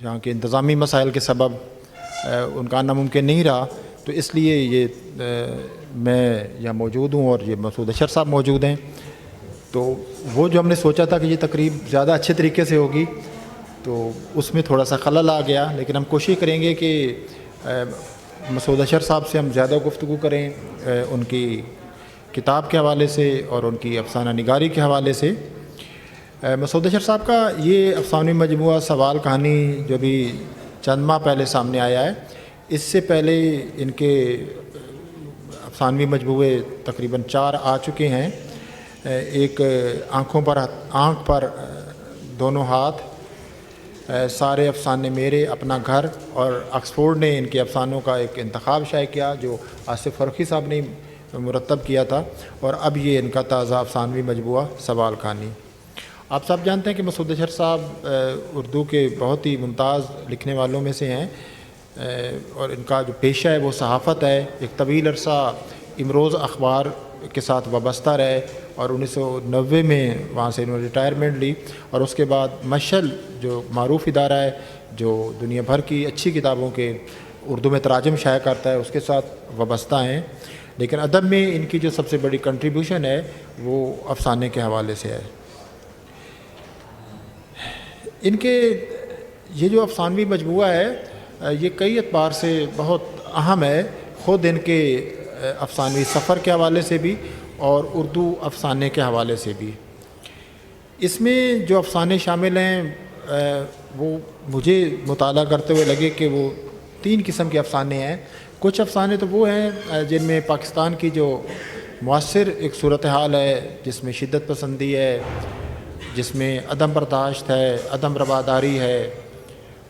یہاں کے انتظامی مسائل کے سبب ان کا آنا ممکن نہیں رہا، تو اس لیے یہ میں یہاں موجود ہوں اور یہ مسعود اشر صاحب موجود ہیں۔ تو وہ جو ہم نے سوچا تھا کہ یہ تقریب زیادہ اچھے طریقے سے ہوگی، تو اس میں تھوڑا سا خلل آ گیا، لیکن ہم کوشش کریں گے کہ مسعود اشر صاحب سے ہم زیادہ گفتگو کریں ان کی کتاب کے حوالے سے اور ان کی افسانہ نگاری کے حوالے سے۔ مسعود اشر صاحب کا یہ افسانوی مجموعہ سوال کہانی جو بھی چند ماہ پہلے سامنے آیا ہے، اس سے پہلے ان کے افسانوی مجموعے تقریباً 4 آ چکے ہیں۔ ایک آنکھ پر دونوں ہاتھ، سارے افسانے میرے، اپنا گھر، اور آکسفورڈ نے ان کے افسانوں کا ایک انتخاب شائع کیا جو آصف فرخی صاحب نے مرتب کیا تھا، اور اب یہ ان کا تازہ افسانوی مجموعہ سوال کہانی۔ آپ سب جانتے ہیں کہ مسعود اشر صاحب اردو کے بہت ہی ممتاز لکھنے والوں میں سے ہیں، اور ان کا جو پیشہ ہے وہ صحافت ہے۔ ایک طویل عرصہ امروز اخبار کے ساتھ وابستہ رہے، اور 1990 میں وہاں سے انہوں نے ریٹائرمنٹ لی، اور اس کے بعد مشعل جو معروف ادارہ ہے جو دنیا بھر کی اچھی کتابوں کے اردو میں تراجم شائع کرتا ہے، اس کے ساتھ وابستہ ہیں۔ لیکن ادب میں ان کی جو سب سے بڑی کنٹریبیوشن ہے وہ افسانے کے حوالے سے ہے۔ ان کے یہ جو افسانوی مجموعہ ہے یہ کئی اعتبار سے بہت اہم ہے، خود ان کے افسانوی سفر کے حوالے سے بھی اور اردو افسانے کے حوالے سے بھی۔ اس میں جو افسانے شامل ہیں وہ مجھے مطالعہ کرتے ہوئے لگے کہ وہ 3 قسم کے افسانے ہیں۔ کچھ افسانے تو وہ ہیں جن میں پاکستان کی جو معاصر ایک صورتحال ہے، جس میں شدت پسندی ہے، جس میں عدم برداشت ہے، عدم رواداری ہے،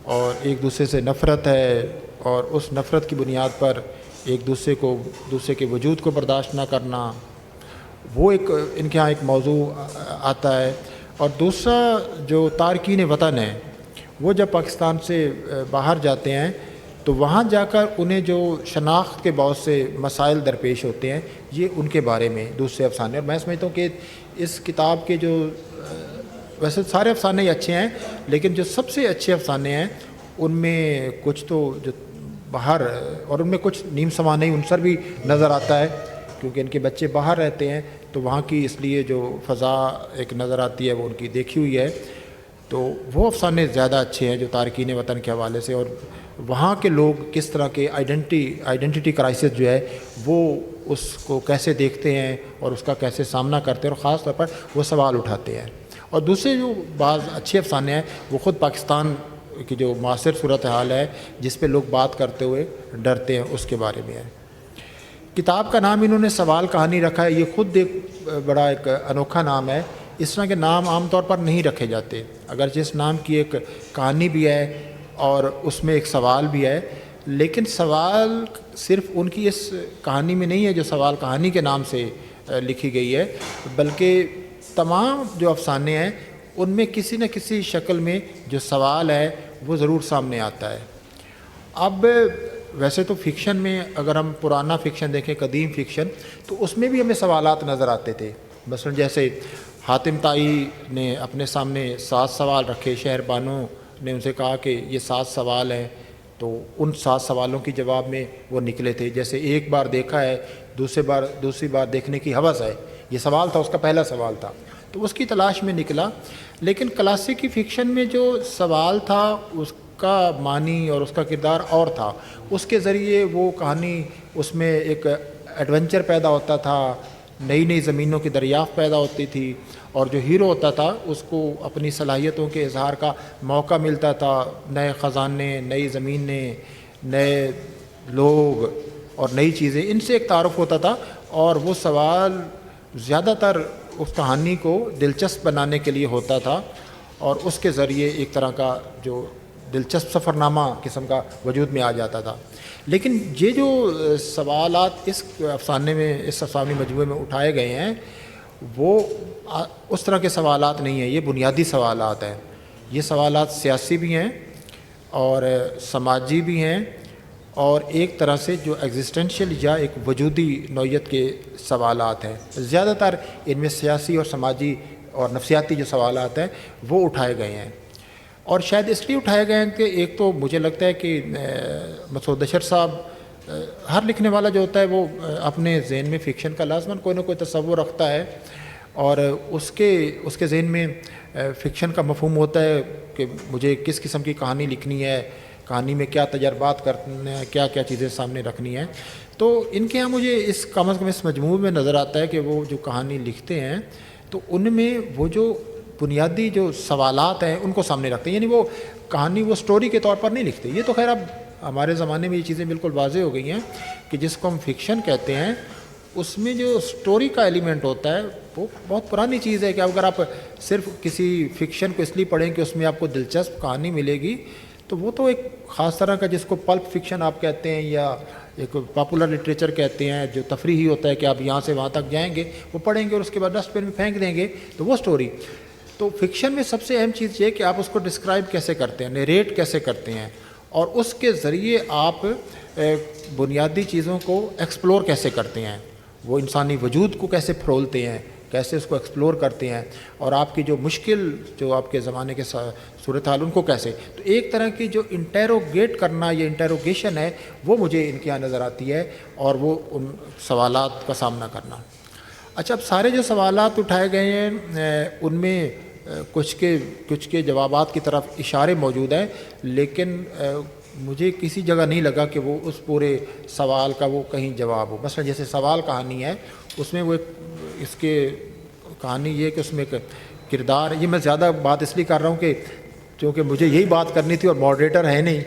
اور ایک دوسرے سے نفرت ہے، اور اس نفرت کی بنیاد پر ایک دوسرے کے وجود کو برداشت نہ کرنا، وہ ایک ان کے ہاں ایک موضوع آتا ہے۔ اور دوسرا جو تارکین وطن ہیں، وہ جب پاکستان سے باہر جاتے ہیں تو وہاں جا کر انہیں جو شناخت کے بہت سے مسائل درپیش ہوتے ہیں، یہ ان کے بارے میں دوسرے افسانے۔ اور میں سمجھتا ہوں کہ اس کتاب کے جو ویسے سارے افسانے ہی اچھے ہیں، لیکن جو سب سے اچھے افسانے ہیں ان میں کچھ تو جو باہر، اور ان میں کچھ نیم سوانحی عنصر بھی نظر آتا ہے، کیونکہ ان کے بچے باہر رہتے ہیں تو وہاں کی اس لیے جو فضا ایک نظر آتی ہے وہ ان کی دیکھی ہوئی ہے، تو وہ افسانے زیادہ اچھے ہیں جو تارکین وطن کے حوالے سے، اور وہاں کے لوگ کس طرح کے آئیڈینٹی کرائسس جو ہے وہ اس کو کیسے دیکھتے ہیں اور اس کا کیسے سامنا کرتے ہیں، اور خاص طور پر وہ سوال اٹھاتے ہیں۔ اور دوسرے جو بعض اچھے افسانے ہیں وہ خود پاکستان کی جو معاصر صورتحال ہے جس پہ لوگ بات کرتے ہوئے ڈرتے ہیں، اس کے بارے میں ہے۔ کتاب کا نام انہوں نے سوال کہانی رکھا ہے، یہ خود ایک بڑا ایک انوکھا نام ہے۔ اس طرح کے نام عام طور پر نہیں رکھے جاتے، اگرچہ اس نام کی ایک کہانی بھی ہے اور اس میں ایک سوال بھی ہے، لیکن سوال صرف ان کی اس کہانی میں نہیں ہے جو سوال کہانی کے نام سے لکھی گئی ہے، بلکہ تمام جو افسانے ہیں ان میں کسی نہ کسی شکل میں جو سوال ہے وہ ضرور سامنے آتا ہے۔ اب ویسے تو فکشن میں اگر ہم پرانا فکشن دیکھیں، قدیم فکشن، تو اس میں بھی ہمیں سوالات نظر آتے تھے۔ مثلا جیسے حاتم طائی نے اپنے سامنے 7 سوال رکھے، شہر بانو نے ان سے کہا کہ یہ 7 سوال ہیں، تو ان 7 سوالوں کی جواب میں وہ نکلے تھے، جیسے ایک بار دیکھا ہے، دوسری بار دیکھنے کی ہوس ہے، یہ سوال تھا، اس کا پہلا سوال تھا، تو اس کی تلاش میں نکلا۔ لیکن کلاسیکی فکشن میں جو سوال تھا اس کا معنی اور اس کا کردار اور تھا، اس کے ذریعے وہ کہانی، اس میں ایک ایڈونچر پیدا ہوتا تھا، نئی زمینوں کی دریافت پیدا ہوتی تھی، اور جو ہیرو ہوتا تھا اس کو اپنی صلاحیتوں کے اظہار کا موقع ملتا تھا، نئے خزانے، نئی زمینیں، نئے لوگ اور نئی چیزیں، ان سے ایک تعارف ہوتا تھا، اور وہ سوال زیادہ تر اس کہانی کو دلچسپ بنانے کے لیے ہوتا تھا، اور اس کے ذریعے ایک طرح کا جو دلچسپ سفر نامہ قسم کا وجود میں آ جاتا تھا۔ لیکن یہ جو سوالات اس افسانے میں، اس افسانوی مجموعے میں اٹھائے گئے ہیں، وہ اس طرح کے سوالات نہیں ہیں، یہ بنیادی سوالات ہیں۔ یہ سوالات سیاسی بھی ہیں اور سماجی بھی ہیں، اور ایک طرح سے جو ایگزسٹنشل یا ایک وجودی نوعیت کے سوالات ہیں۔ زیادہ تر ان میں سیاسی اور سماجی اور نفسیاتی جو سوالات ہیں وہ اٹھائے گئے ہیں، اور شاید اس لیے اٹھائے گئے ہیں کہ ایک تو مجھے لگتا ہے کہ مسعود اشر صاحب، ہر لکھنے والا جو ہوتا ہے وہ اپنے ذہن میں فکشن کا لازماً کوئی نہ کوئی تصور رکھتا ہے، اور اس کے ذہن میں فکشن کا مفہوم ہوتا ہے کہ مجھے کس قسم کی کہانی لکھنی ہے، کہانی میں کیا تجربات کرنے ہیں، کیا کیا چیزیں سامنے رکھنی ہیں. تو ان کے ہاں مجھے اس کم از کم اس مجموعے میں نظر آتا ہے کہ وہ جو کہانی لکھتے ہیں تو ان میں وہ جو بنیادی جو سوالات ہیں ان کو سامنے رکھتے ہیں. یعنی وہ کہانی وہ سٹوری کے طور پر نہیں لکھتے. یہ تو خیر اب ہمارے زمانے میں یہ چیزیں بالکل واضح ہو گئی ہیں کہ جس کو ہم فکشن کہتے ہیں اس میں جو سٹوری کا ایلیمنٹ ہوتا ہے وہ بہت پرانی چیز ہے. کہ اگر آپ صرف کسی فکشن کو اس لیے پڑھیں کہ اس میں آپ کو دلچسپ کہانی ملے گی تو وہ تو ایک خاص طرح کا جس کو پلپ فکشن آپ کہتے ہیں یا ایک پاپولر لٹریچر کہتے ہیں جو تفریحی ہوتا ہے کہ آپ یہاں سے وہاں تک جائیں گے وہ پڑھیں گے اور اس کے بعد ڈسٹ بن میں پھینک دیں گے تو وہ سٹوری. تو فکشن میں سب سے اہم چیز یہ کہ آپ اس کو ڈسکرائب کیسے کرتے ہیں، نیریٹ کیسے کرتے ہیں، اور اس کے ذریعے آپ بنیادی چیزوں کو ایکسپلور کیسے کرتے ہیں، وہ انسانی وجود کو کیسے پھرولتے ہیں، کیسے اس کو ایکسپلور کرتے ہیں، اور آپ کی جو مشکل جو آپ کے زمانے کے صورتحال ان کو کیسے. تو ایک طرح کی جو انٹیروگیٹ کرنا یا انٹیروگیشن ہے وہ مجھے ان کے یہاں نظر آتی ہے، اور وہ ان سوالات کا سامنا کرنا. اچھا، اب سارے جو سوالات اٹھائے گئے ہیں ان میں کچھ کے جوابات کی طرف اشارے موجود ہیں، لیکن مجھے کسی جگہ نہیں لگا کہ وہ اس پورے سوال کا وہ کہیں جواب ہو. مثلا جیسے سوال کہانی ہے اس میں وہ اس کے کہانی یہ کہ اس میں ایک کردار، یہ میں زیادہ بات اس لیے کر رہا ہوں کہ چونکہ مجھے یہی بات کرنی تھی اور ماڈریٹر ہے نہیں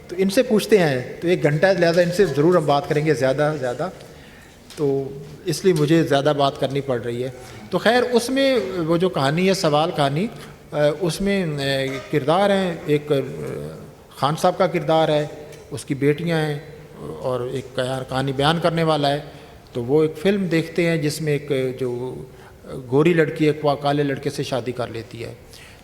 تو ان سے پوچھتے ہیں تو 1 گھنٹہ لہٰذا ان سے ضرور ہم بات کریں گے زیادہ تو اس لیے مجھے زیادہ بات کرنی پڑ رہی ہے. تو خیر اس میں وہ جو کہانی ہے سوال کہانی اس میں کردار ہیں، ایک خان صاحب کا کردار ہے، اس کی بیٹیاں ہیں اور ایک کہانی بیان کرنے والا ہے. تو وہ ایک فلم دیکھتے ہیں جس میں ایک جو گوری لڑکی ایک کالے لڑکے سے شادی کر لیتی ہے.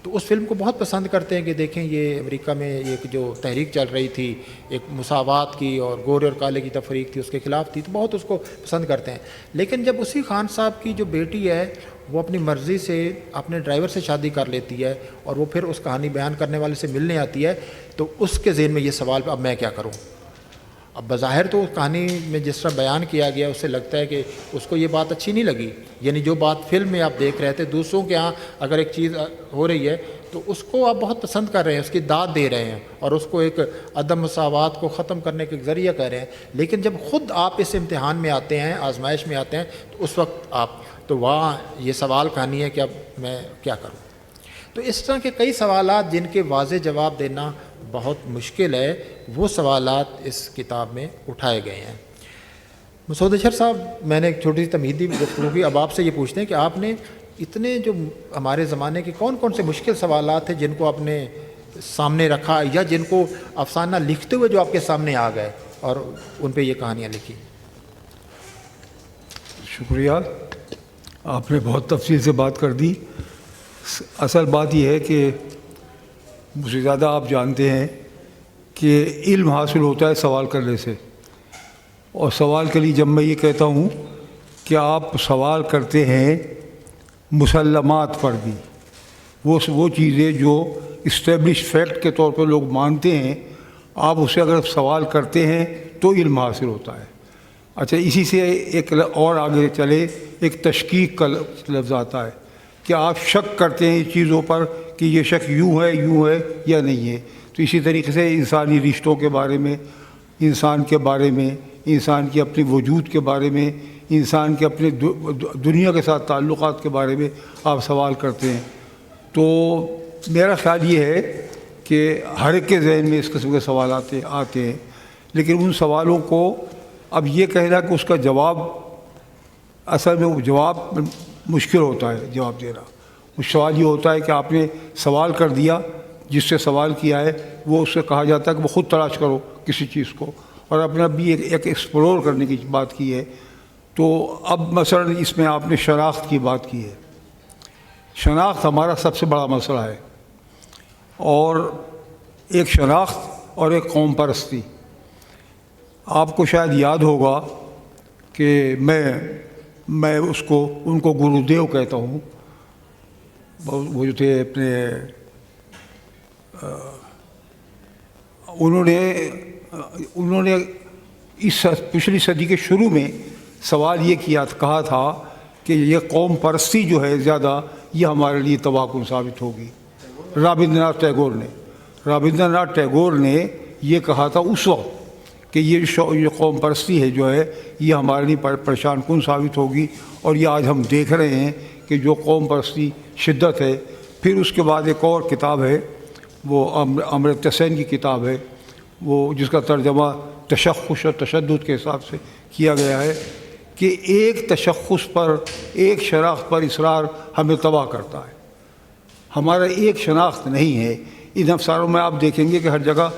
تو اس فلم کو بہت پسند کرتے ہیں کہ دیکھیں یہ امریکہ میں ایک جو تحریک چل رہی تھی ایک مساوات کی اور گورے اور کالے کی تفریق تھی اس کے خلاف تھی، تو بہت اس کو پسند کرتے ہیں. لیکن جب اسی خان صاحب کی جو بیٹی ہے وہ اپنی مرضی سے اپنے ڈرائیور سے شادی کر لیتی ہے اور وہ پھر اس کہانی بیان کرنے والے سے ملنے آتی ہے تو اس کے ذہن میں یہ سوال اب میں کیا کروں. اب بظاہر تو کہانی میں جس طرح بیان کیا گیا اس سے لگتا ہے کہ اس کو یہ بات اچھی نہیں لگی. یعنی جو بات فلم میں آپ دیکھ رہے تھے دوسروں کے ہاں اگر ایک چیز ہو رہی ہے تو اس کو آپ بہت پسند کر رہے ہیں، اس کی داد دے رہے ہیں اور اس کو ایک عدم مساوات کو ختم کرنے کے ذریعہ کہہ رہے ہیں. لیکن جب خود آپ اس امتحان میں آتے ہیں، آزمائش میں آتے ہیں، تو اس وقت آپ تو وہاں یہ سوال کہانی ہے کہ اب میں کیا کروں. تو اس طرح کے کئی سوالات جن کے واضح جواب دینا بہت مشکل ہے وہ سوالات اس کتاب میں اٹھائے گئے ہیں. مسعود اشر صاحب، میں نے ایک چھوٹی سی تمہیدی گفتگو کی، اب آپ سے یہ پوچھتے ہیں کہ آپ نے اتنے جو ہمارے زمانے کے کون کون سے مشکل سوالات ہیں جن کو آپ نے سامنے رکھا یا جن کو افسانہ لکھتے ہوئے جو آپ کے سامنے آ گئے اور ان پہ یہ کہانیاں لکھی. شکریہ، آپ نے بہت تفصیل سے بات کر دی. اصل بات یہ ہے کہ مجھ سے زیادہ آپ جانتے ہیں کہ علم حاصل ہوتا ہے سوال کرنے سے، اور سوال کے لیے جب میں یہ کہتا ہوں کہ آپ سوال کرتے ہیں مسلمات پر بھی، وہ چیزیں جو اسٹیبلش فیکٹ کے طور پر لوگ مانتے ہیں، آپ اسے اگر سوال کرتے ہیں تو علم حاصل ہوتا ہے. اچھا، اسی سے ایک اور آگے چلے ایک تشکیک کا لفظ آتا ہے کہ آپ شک کرتے ہیں چیزوں پر کہ یہ شک یوں ہے یا نہیں ہے. تو اسی طریقے سے انسانی رشتوں کے بارے میں، انسان کے بارے میں، انسان کے اپنے وجود کے بارے میں، انسان کے اپنے دنیا کے ساتھ تعلقات کے بارے میں آپ سوال کرتے ہیں. تو میرا خیال یہ ہے کہ ہر ایک کے ذہن میں اس قسم کے سوالات آتے ہیں، لیکن ان سوالوں کو اب یہ کہنا کہ اس کا جواب، اصل میں وہ جواب مشکل ہوتا ہے جواب دینا. سوال یہ ہوتا ہے کہ آپ نے سوال کر دیا، جس سے سوال کیا ہے وہ اس سے کہا جاتا ہے کہ وہ خود تلاش کرو کسی چیز کو، اور اپنا بھی ایک ایکسپلور کرنے کی بات کی ہے. تو اب مثلا اس میں آپ نے شناخت کی بات کی ہے. شناخت ہمارا سب سے بڑا مسئلہ ہے، اور ایک شناخت اور ایک قوم پرستی. آپ کو شاید یاد ہوگا کہ میں ان کو گرودیو کہتا ہوں. وہ جو تھے اپنے انہوں نے اس پچھلی صدی کے شروع میں سوال یہ کہا تھا کہ یہ قوم پرستی جو ہے زیادہ، یہ ہمارے لیے تباہ کن ثابت ہوگی۔ رابندر ناتھ ٹیگور نے یہ کہا تھا اس وقت کہ یہ قوم پرستی ہے جو ہے یہ ہمارے لیے پریشان کن ثابت ہوگی، اور یہ آج ہم دیکھ رہے ہیں کہ جو قوم پرستی شدت ہے۔ پھر اس کے بعد ایک اور کتاب ہے، وہ امرتیہ سین کی کتاب ہے، وہ جس کا ترجمہ تشخص اور تشدد کے حساب سے کیا گیا ہے کہ ایک تشخص پر، ایک شناخت پر اصرار ہمیں تباہ کرتا ہے۔ ہمارا ایک شناخت نہیں ہے۔ ان افسانوں میں آپ دیکھیں گے کہ ہر جگہ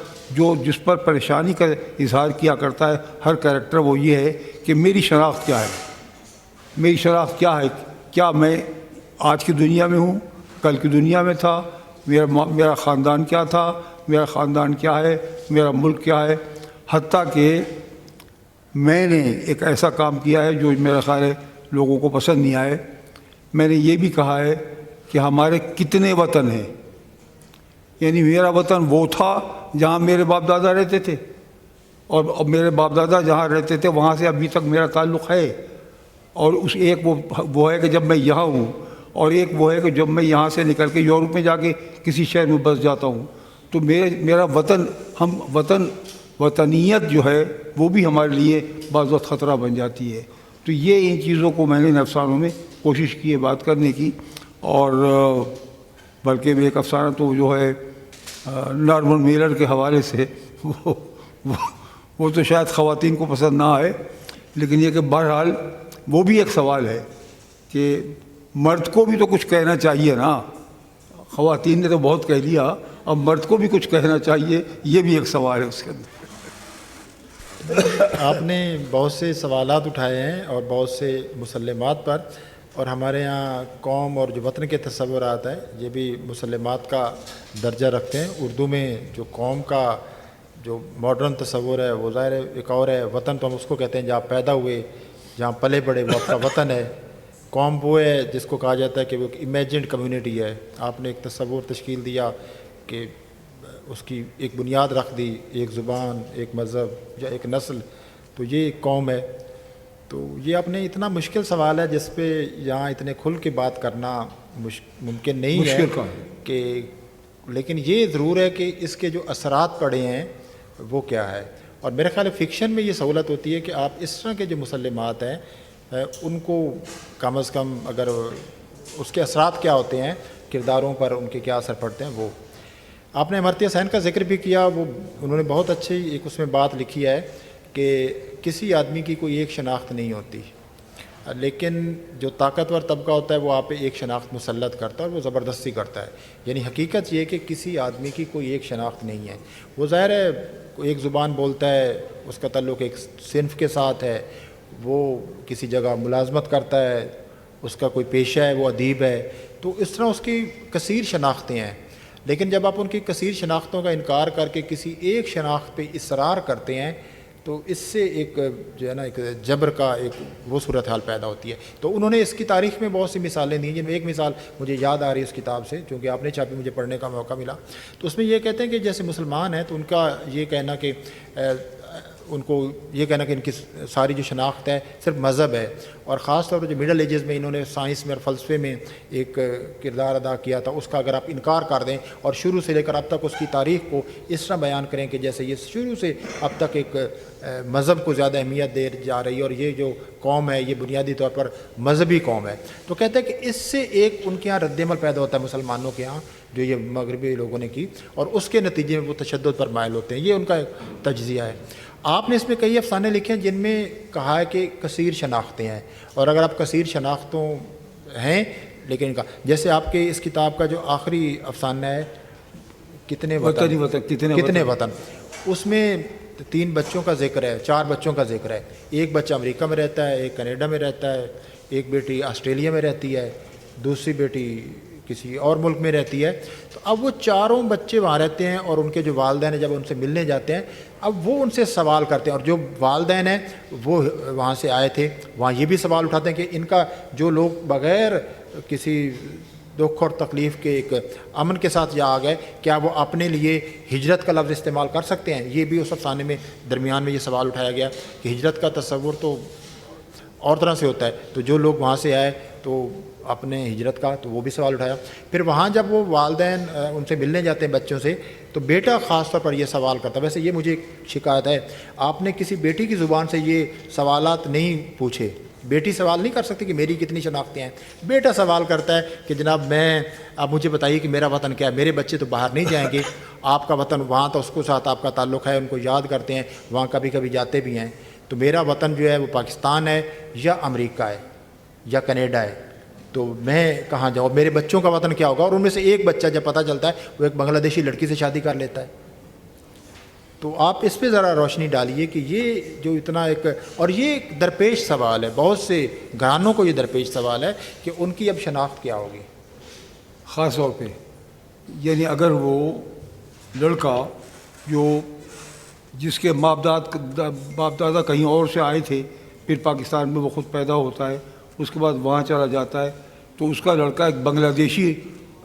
جس پر پریشانی کا اظہار کیا کرتا ہے ہر کریکٹر، وہ یہ ہے کہ میری شناخت کیا ہے، میری شناخت کیا ہے، کیا میں آج کی دنیا میں ہوں، کل کی دنیا میں تھا، میرا خاندان کیا تھا، میرا خاندان کیا ہے، میرا ملک کیا ہے۔ حتیٰ کہ میں نے ایک ایسا کام کیا ہے جو میرا خیال ہے لوگوں کو پسند نہیں آئے۔ میں نے یہ بھی کہا ہے کہ ہمارے کتنے وطن ہیں، یعنی میرا وطن وہ تھا جہاں میرے باپ دادا رہتے تھے، اور میرے باپ دادا جہاں رہتے تھے وہاں سے ابھی تک میرا تعلق ہے، اور اس ایک وہ ہے کہ جب میں یہاں ہوں، اور ایک وہ ہے کہ جب میں یہاں سے نکل کے یورپ میں جا کے کسی شہر میں بس جاتا ہوں۔ تو میرا وطن، وطنیت جو ہے وہ بھی ہمارے لیے بعض وقت خطرہ بن جاتی ہے۔ تو یہ ان چیزوں کو میں نے افسانوں میں کوشش کی ہے بات کرنے کی، اور بلکہ میں ایک افسانہ تو جو ہے نارمن میلر کے حوالے سے وہ تو شاید خواتین کو پسند نہ آئے، لیکن یہ کہ بہرحال وہ بھی ایک سوال ہے کہ مرد کو بھی تو کچھ کہنا چاہیے نا، خواتین نے تو بہت کہہ لیا، اب مرد کو بھی کچھ کہنا چاہیے، یہ بھی ایک سوال ہے اس کے اندر۔ آپ نے بہت سے سوالات اٹھائے ہیں اور بہت سے مسلمات پر، اور ہمارے یہاں قوم اور جو وطن کے تصورات ہیں یہ بھی مسلمات کا درجہ رکھتے ہیں۔ اردو میں جو قوم کا جو ماڈرن تصور ہے وہ ظاہر ایک اور ہے، وطن تو ہم اس کو کہتے ہیں جہاں پیدا ہوئے، جہاں پلے بڑے، وہ آپ کا وطن ہے۔ قوم وہ ہے جس کو کہا جاتا ہے کہ وہ ایک امیجنڈ کمیونٹی ہے۔ آپ نے ایک تصور تشکیل دیا کہ اس کی ایک بنیاد رکھ دی، ایک زبان، ایک مذہب یا ایک نسل، تو یہ ایک قوم ہے۔ تو یہ اپنے اتنا مشکل سوال ہے جس پہ یہاں اتنے کھل کے بات کرنا ممکن نہیں ہے کہ، لیکن یہ ضرور ہے کہ اس کے جو اثرات پڑے ہیں وہ کیا ہے۔ اور میرے خیال ہے فکشن میں یہ سہولت ہوتی ہے کہ آپ اس طرح کے جو مسلمات ہیں ان کو کم از کم، اگر اس کے اثرات کیا ہوتے ہیں کرداروں پر، ان کے کیا اثر پڑتے ہیں، وہ آپ نے امرتیہ سین کا ذکر بھی کیا۔ وہ انہوں نے بہت اچھی ایک اس میں بات لکھی ہے کہ کسی آدمی کی کوئی ایک شناخت نہیں ہوتی، لیکن جو طاقتور طبقہ ہوتا ہے وہ آپ پہ ایک شناخت مسلط کرتا ہے اور وہ زبردستی کرتا ہے۔ یعنی حقیقت یہ ہے کہ کسی آدمی کی کوئی ایک شناخت نہیں ہے۔ وہ ظاہر ہے ایک زبان بولتا ہے، اس کا تعلق ایک صنف کے ساتھ ہے، وہ کسی جگہ ملازمت کرتا ہے، اس کا کوئی پیشہ ہے، وہ ادیب ہے، تو اس طرح اس کی کثیر شناختیں ہیں۔ لیکن جب آپ ان کی کثیر شناختوں کا انکار کر کے کسی ایک شناخت پہ اصرار کرتے ہیں تو اس سے ایک جو ہے نا ایک جبر کا ایک وہ صورتحال پیدا ہوتی ہے۔ تو انہوں نے اس کی تاریخ میں بہت سی مثالیں دی، جن میں ایک مثال مجھے یاد آ رہی ہے اس کتاب سے، چونکہ آپ نے چھاپی، مجھے پڑھنے کا موقع ملا۔ تو اس میں یہ کہتے ہیں کہ جیسے مسلمان ہیں تو ان کا یہ کہنا کہ ان کو یہ کہنا کہ ان کی ساری جو شناخت ہے صرف مذہب ہے، اور خاص طور پر جو مڈل ایجز میں انہوں نے سائنس میں اور فلسفے میں ایک کردار ادا کیا تھا، اس کا اگر آپ انکار کر دیں اور شروع سے لے کر اب تک اس کی تاریخ کو اس طرح بیان کریں کہ جیسے یہ شروع سے اب تک ایک مذہب کو زیادہ اہمیت دے جا رہی ہے، اور یہ جو قوم ہے یہ بنیادی طور پر مذہبی قوم ہے، تو کہتے ہیں کہ اس سے ایک ان کے یہاں رد عمل پیدا ہوتا ہے مسلمانوں کے یہاں جو یہ مغربی لوگوں نے کی، اور اس کے نتیجے میں وہ تشدد پر مائل ہوتے ہیں۔ یہ ان کا ایک تجزیہ ہے۔ آپ نے اس میں کئی افسانے لکھے ہیں جن میں کہا ہے کہ کثیر شناختیں ہیں، اور اگر آپ کثیر شناختوں ہیں لیکن کا، جیسے آپ کے اس کتاب کا جو آخری افسانہ ہے کتنے وطن، اس میں 3 بچوں کا ذکر ہے، 4 بچوں کا ذکر ہے۔ ایک بچہ امریکہ میں رہتا ہے، ایک کینیڈا میں رہتا ہے، ایک بیٹی آسٹریلیا میں رہتی ہے، دوسری بیٹی کسی اور ملک میں رہتی ہے۔ تو اب وہ چاروں بچے وہاں رہتے ہیں، اور ان کے جو والدین ہیں جب ان سے ملنے جاتے ہیں اب وہ ان سے سوال کرتے ہیں، اور جو والدین ہیں وہ وہاں سے آئے تھے، وہاں یہ بھی سوال اٹھاتے ہیں کہ ان کا جو لوگ بغیر کسی دکھ اور تکلیف کے ایک امن کے ساتھ یہاں آ گئے، کیا وہ اپنے لیے ہجرت کا لفظ استعمال کر سکتے ہیں؟ یہ بھی اس افسانے میں درمیان میں یہ سوال اٹھایا گیا کہ ہجرت کا تصور تو اور طرح سے ہوتا ہے، تو جو لوگ وہاں سے آئے تو اپنے ہجرت کا تو وہ بھی سوال اٹھایا۔ پھر وہاں جب وہ والدین ان سے ملنے جاتے ہیں بچوں سے، تو بیٹا خاص طور پر یہ سوال کرتا ہے۔ ویسے یہ مجھے ایک شکایت ہے، آپ نے کسی بیٹی کی زبان سے یہ سوالات نہیں پوچھے۔ بیٹی سوال نہیں کر سکتی کہ میری کتنی شناختیں ہیں، بیٹا سوال کرتا ہے کہ جناب آپ مجھے بتائیے کہ میرا وطن کیا ہے، میرے بچے تو باہر نہیں جائیں گے، آپ کا وطن وہاں تو اس کے ساتھ آپ کا تعلق ہے، ان کو یاد کرتے ہیں، وہاں کبھی کبھی جاتے بھی ہیں، تو میرا وطن جو ہے وہ پاکستان ہے یا امریکہ ہے یا کینیڈا ہے، تو میں کہاں جاؤں، میرے بچوں کا وطن کیا ہوگا؟ اور ان میں سے ایک بچہ جب پتہ چلتا ہے وہ ایک بنگلہ دیشی لڑکی سے شادی کر لیتا ہے۔ تو آپ اس پہ ذرا روشنی ڈالیے کہ یہ جو اتنا ایک، اور یہ ایک درپیش سوال ہے، بہت سے گھرانوں کو یہ درپیش سوال ہے کہ ان کی اب شناخت کیا ہوگی۔ خاص طور پہ یعنی اگر وہ لڑکا جو جس کے باپ دادا کہیں اور سے آئے تھے، پھر پاکستان میں وہ خود پیدا ہوتا ہے، اس کے بعد وہاں چلا جاتا ہے، تو اس کا لڑکا ایک بنگلہ دیشی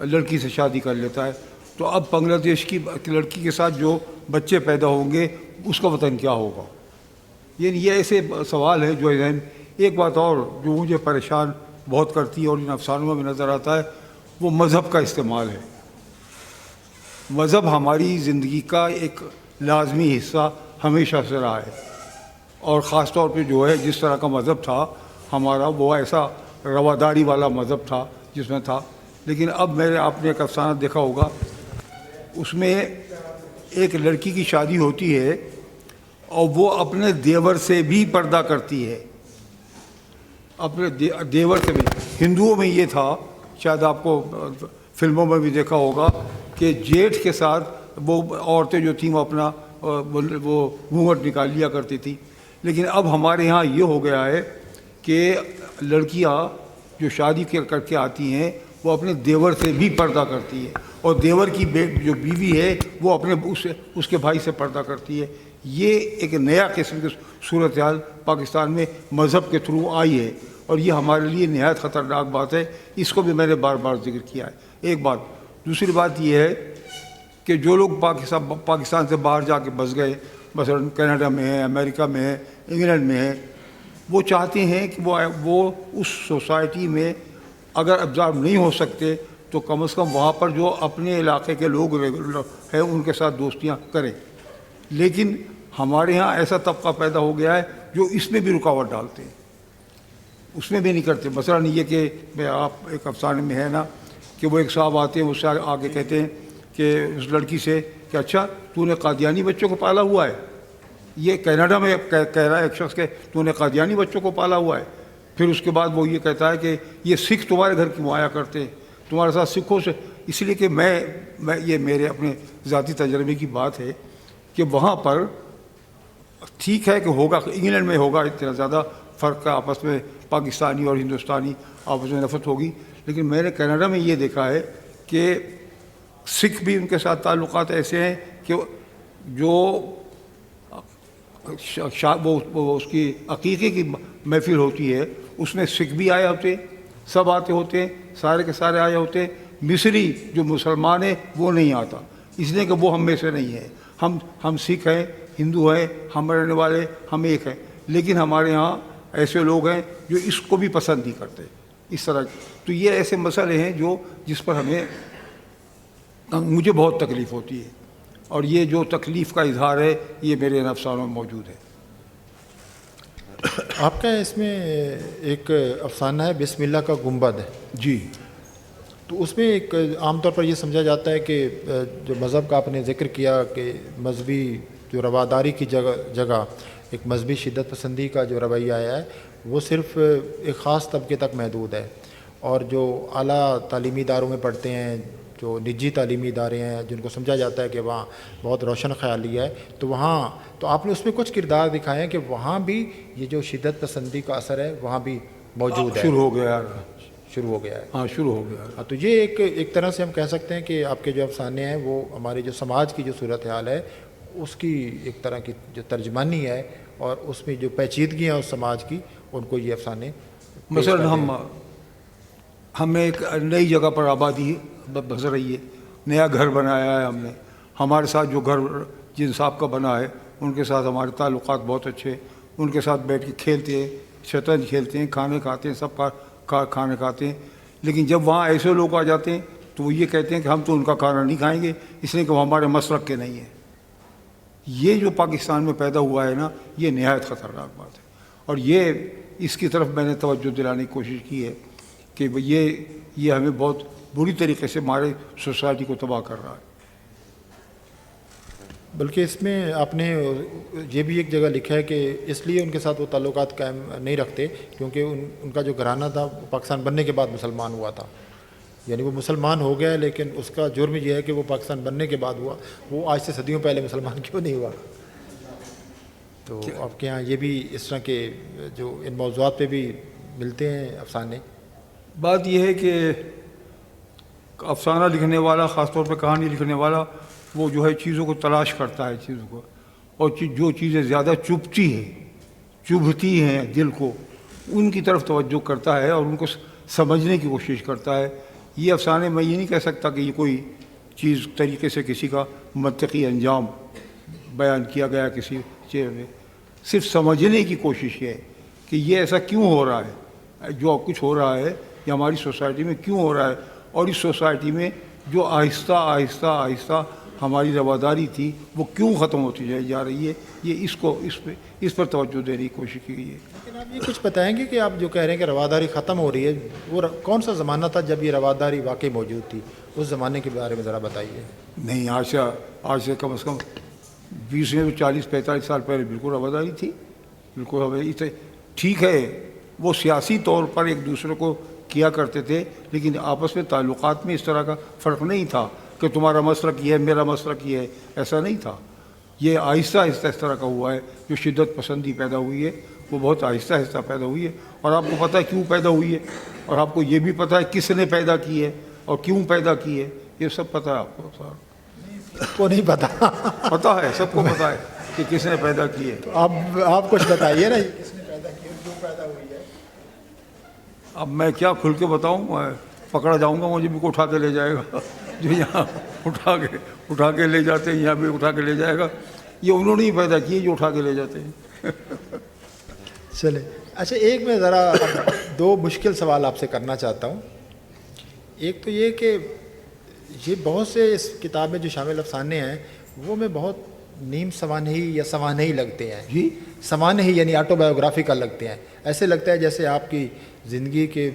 لڑکی سے شادی کر لیتا ہے، تو اب بنگلہ دیش کی لڑکی کے ساتھ جو بچے پیدا ہوں گے اس کا وطن کیا ہوگا؟ یعنی یہ ایسے سوال ہیں جو ذہن۔ ایک بات اور جو مجھے پریشان بہت کرتی ہے اور ان افسانوں میں نظر آتا ہے، وہ مذہب کا استعمال ہے۔ مذہب ہماری زندگی کا ایک لازمی حصہ ہمیشہ سے رہا ہے، اور خاص طور پہ جو ہے جس طرح کا مذہب تھا ہمارا، وہ ایسا رواداری والا مذہب تھا جس میں تھا۔ لیکن اب آپ نے ایک افسانہ دیکھا ہوگا، اس میں ایک لڑکی کی شادی ہوتی ہے اور وہ اپنے دیور سے بھی پردہ کرتی ہے، اپنے دیور سے بھی۔ ہندوؤں میں یہ تھا، شاید آپ کو فلموں میں بھی دیکھا ہوگا، کہ جیٹھ کے ساتھ وہ عورتیں جو تھیں وہ اپنا وہ گھونگھٹ نکال لیا کرتی تھی۔ لیکن اب ہمارے ہاں یہ ہو گیا ہے کہ لڑکیاں جو شادی کر کے آتی ہیں وہ اپنے دیور سے بھی پردہ کرتی ہے، اور دیور کی جو بیوی ہے وہ اپنے اس کے بھائی سے پردہ کرتی ہے۔ یہ ایک نیا قسم کی صورتحال پاکستان میں مذہب کے تھرو آئی ہے، اور یہ ہمارے لیے نہایت خطرناک بات ہے۔ اس کو بھی میں نے بار بار ذکر کیا ہے، ایک بات۔ دوسری بات یہ ہے کہ جو لوگ پاکستان سے باہر جا کے بس گئے، مثلا کینیڈا میں ہیں، امریکہ میں ہیں، انگلینڈ میں ہیں، وہ چاہتے ہیں کہ وہ اس سوسائٹی میں اگر ابزارو نہیں ہو سکتے تو کم از کم وہاں پر جو اپنے علاقے کے لوگ ہیں ان کے ساتھ دوستیاں کریں۔ لیکن ہمارے ہاں ایسا طبقہ پیدا ہو گیا ہے جو اس میں بھی رکاوٹ ڈالتے ہیں، اس میں بھی نہیں کرتے۔ مثلا یہ کہ آپ ایک افسانے میں ہے نا کہ وہ ایک صاحب آتے ہیں، اس سے آگے کہتے ہیں کہ اس لڑکی سے کہ اچھا تو نے قادیانی بچوں کو پالا ہوا ہے، یہ کینیڈا میں کہہ رہا ہے ایک شخص کہ تو نے قادیانی بچوں کو پالا ہوا ہے۔ پھر اس کے بعد وہ یہ کہتا ہے کہ یہ سکھ تمہارے گھر کیوں آیا کرتے ہیں، تمہارے ساتھ سکھوں سے۔ اس لیے کہ میں یہ میرے اپنے ذاتی تجربے کی بات ہے کہ وہاں پر ٹھیک ہے کہ ہوگا، انگلینڈ میں ہوگا اتنا زیادہ فرق کا آپس میں، پاکستانی اور ہندوستانی آپس میں نفرت ہوگی، لیکن میں نے کینیڈا میں یہ دیکھا ہے کہ سکھ بھی ان کے ساتھ تعلقات ایسے ہیں کہ جو وہ اس کی عقیقے کی محفل ہوتی ہے اس میں سکھ بھی آئے ہوتے، سب آتے ہوتے ہیں، سارے کے سارے آئے ہوتے ہیں۔ مصری جو مسلمان ہے وہ نہیں آتا، اس لیے کہ وہ ہم میں سے نہیں ہے۔ ہم سکھ ہیں، ہندو ہیں، ہم رہنے والے ہم ایک ہیں، لیکن ہمارے ہاں ایسے لوگ ہیں جو اس کو بھی پسند نہیں کرتے اس طرح۔ تو یہ ایسے مسئلے ہیں جس پر مجھے بہت تکلیف ہوتی ہے، اور یہ جو تکلیف کا اظہار ہے یہ میرے ان افسانوں میں موجود ہے۔ آپ کا اس میں ایک افسانہ ہے بسم اللہ کا گنبد ہے جی، تو اس میں ایک عام طور پر یہ سمجھا جاتا ہے کہ جو مذہب کا آپ نے ذکر کیا کہ مذہبی جو رواداری کی جگہ ایک مذہبی شدت پسندی کا جو رویہ آیا ہے وہ صرف ایک خاص طبقے تک محدود ہے، اور جو اعلیٰ تعلیمی اداروں میں پڑھتے ہیں، جو نجی تعلیمی ادارے ہیں جن کو سمجھا جاتا ہے کہ وہاں بہت روشن خیالی ہے، تو وہاں تو آپ نے اس میں کچھ کردار دکھائے ہیں کہ وہاں بھی یہ جو شدت پسندی کا اثر ہے وہاں بھی موجود ہے، شروع ہو گیا ہے۔ ہاں شروع ہو گیا۔ تو یہ ایک طرح سے ہم کہہ سکتے ہیں کہ آپ کے جو افسانے ہیں وہ ہمارے جو سماج کی جو صورتحال ہے اس کی ایک طرح کی جو ترجمانی ہے، اور اس میں جو پیچیدگیاں اس سماج کی ان کو یہ افسانے مثلا ہم نے ایک نئی جگہ پر آبادی بس رہی ہے، نیا گھر بنایا ہے ہم نے. ہمارے ساتھ جو گھر جن صاحب کا بنا ہے ان کے ساتھ ہمارے تعلقات بہت اچھے، ان کے ساتھ بیٹھ کے کھیلتے ہیں، شطرنج کھیلتے ہیں، کھانے کھاتے ہیں، سب کھانے کھاتے ہیں. لیکن جب وہاں ایسے لوگ آ جاتے ہیں تو وہ یہ کہتے ہیں کہ ہم تو ان کا کھانا نہیں کھائیں گے، اس لیے کہ وہ ہمارے مسلک کے نہیں ہیں. یہ جو پاکستان میں پیدا ہوا ہے نا، یہ نہایت خطرناک بات ہے. اور یہ اس کی طرف میں نے توجہ دلانے کی کوشش کی ہے کہ یہ ہمیں بہت بری طریقے سے ہمارے سوسائٹی کو تباہ کر رہا ہے. بلکہ اس میں آپ نے یہ بھی ایک جگہ لکھا ہے کہ اس لیے ان کے ساتھ وہ تعلقات قائم نہیں رکھتے کیونکہ ان کا جو گھرانہ تھا پاکستان بننے کے بعد مسلمان ہوا تھا. یعنی وہ مسلمان ہو گیا لیکن اس کا جرم یہ ہے کہ وہ پاکستان بننے کے بعد ہوا، وہ آج سے صدیوں پہلے مسلمان کیوں نہیں ہوا. تو آپ کے یہاں یہ بھی اس طرح کے جو ان موضوعات پہ بھی ملتے ہیں افسانے؟ بات یہ ہے کہ افسانہ لکھنے والا، خاص طور پہ کہانی لکھنے والا، وہ جو ہے چیزوں کو تلاش کرتا ہے چیزوں کو، اور جو چیزیں زیادہ چبھتی ہیں دل کو، ان کی طرف توجہ کرتا ہے اور ان کو سمجھنے کی کوشش کرتا ہے. یہ افسانے میں یہ نہیں کہہ سکتا کہ یہ کوئی چیز طریقے سے کسی کا منطقی انجام بیان کیا گیا کسی چیز میں. صرف سمجھنے کی کوشش ہے کہ یہ ایسا کیوں ہو رہا ہے، جو کچھ ہو رہا ہے یہ ہماری سوسائٹی میں کیوں ہو رہا ہے، اور اس سوسائٹی میں جو آہستہ آہستہ ہماری رواداری تھی وہ کیوں ختم ہوتی جا رہی ہے. یہ اس پر توجہ دینے کی کوشش کی گئی ہے. لیکن آپ یہ کچھ بتائیں گے کہ آپ جو کہہ رہے ہیں کہ رواداری ختم ہو رہی ہے، وہ کون سا زمانہ تھا جب یہ رواداری واقعی موجود تھی؟ اس زمانے کے بارے میں ذرا بتائیے. نہیں، آج سے کم از کم 20 میں 40-45 سال پہلے بالکل رواداری تھی. بالکل ہمیں ٹھیک ہے، وہ سیاسی طور پر ایک دوسرے کو کیا کرتے تھے لیکن آپس میں تعلقات میں اس طرح کا فرق نہیں تھا کہ تمہارا مسلک یہ ہے میرا مسلک یہ ہے، ایسا نہیں تھا. یہ آہستہ آہستہ اس طرح کا ہوا ہے. جو شدت پسندی پیدا ہوئی ہے وہ بہت آہستہ آہستہ پیدا ہوئی ہے، اور آپ کو پتہ ہے کیوں پیدا ہوئی ہے، اور آپ کو یہ بھی پتہ ہے کس نے پیدا کی ہے اور کیوں پیدا کی ہے. یہ سب پتہ ہے آپ کو؟ کو نہیں پتہ؟ پتہ ہے، سب کو پتہ ہے کہ کس نے پیدا کی ہے. تو آپ کچھ بتائیے نا، کس نے پیدا کی ہے، کیوں پیدا ہوئی ہے. اب میں کیا کھل کے بتاؤں، میں پکڑا جاؤں گا، مجھے بھی کو اٹھا کے لے جائے گا. جو یہاں اٹھا کے لے جاتے ہیں یہاں بھی اٹھا کے لے جائے گا. یہ انہوں نے ہی پیدا کی ہے جو اٹھا کے لے جاتے ہیں. چلے اچھا، ایک میں ذرا 2 مشکل سوال آپ سے کرنا چاہتا ہوں. ایک تو یہ کہ یہ بہت سے اس کتاب میں جو شامل افسانے ہیں وہ میں بہت نیم سوانحی یا سوانحی لگتے ہیں. جی، سوانحی یعنی آٹو بایوگرافیکل لگتے ہیں. ایسے لگتا ہے جیسے آپ کی زندگی کے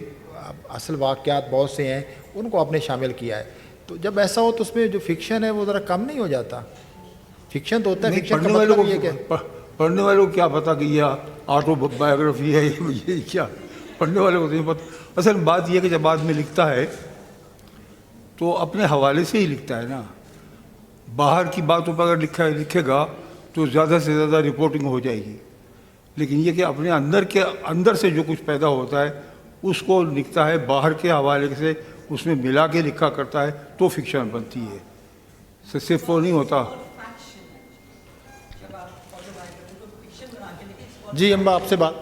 اصل واقعات بہت سے ہیں ان کو آپ نے شامل کیا ہے. تو جب ایسا ہو تو اس میں جو فکشن ہے وہ ذرا کم نہیں ہو جاتا؟ فکشن تو ہوتا ہے، فکشن کا مطلب یہ کہ پڑھنے والوں کو کیا پتہ کہ یہ آٹو بایوگرافی ہے، یہ کیا، پڑھنے والوں کو نہیں پتہ. اصل بات یہ کہ جب آدمی لکھتا ہے تو اپنے حوالے سے ہی لکھتا ہے نا. باہر کی باتوں پر اگر لکھے گا تو زیادہ سے زیادہ رپورٹنگ ہو جائے گی. لیکن یہ کہ اپنے اندر سے جو کچھ پیدا ہوتا ہے اس کو لکھتا ہے، باہر کے حوالے سے اس میں ملا کے لکھا کرتا ہے تو فکشن بنتی ہے. صرف وہ نہیں ہوتا. جی، ہم آپ سے بات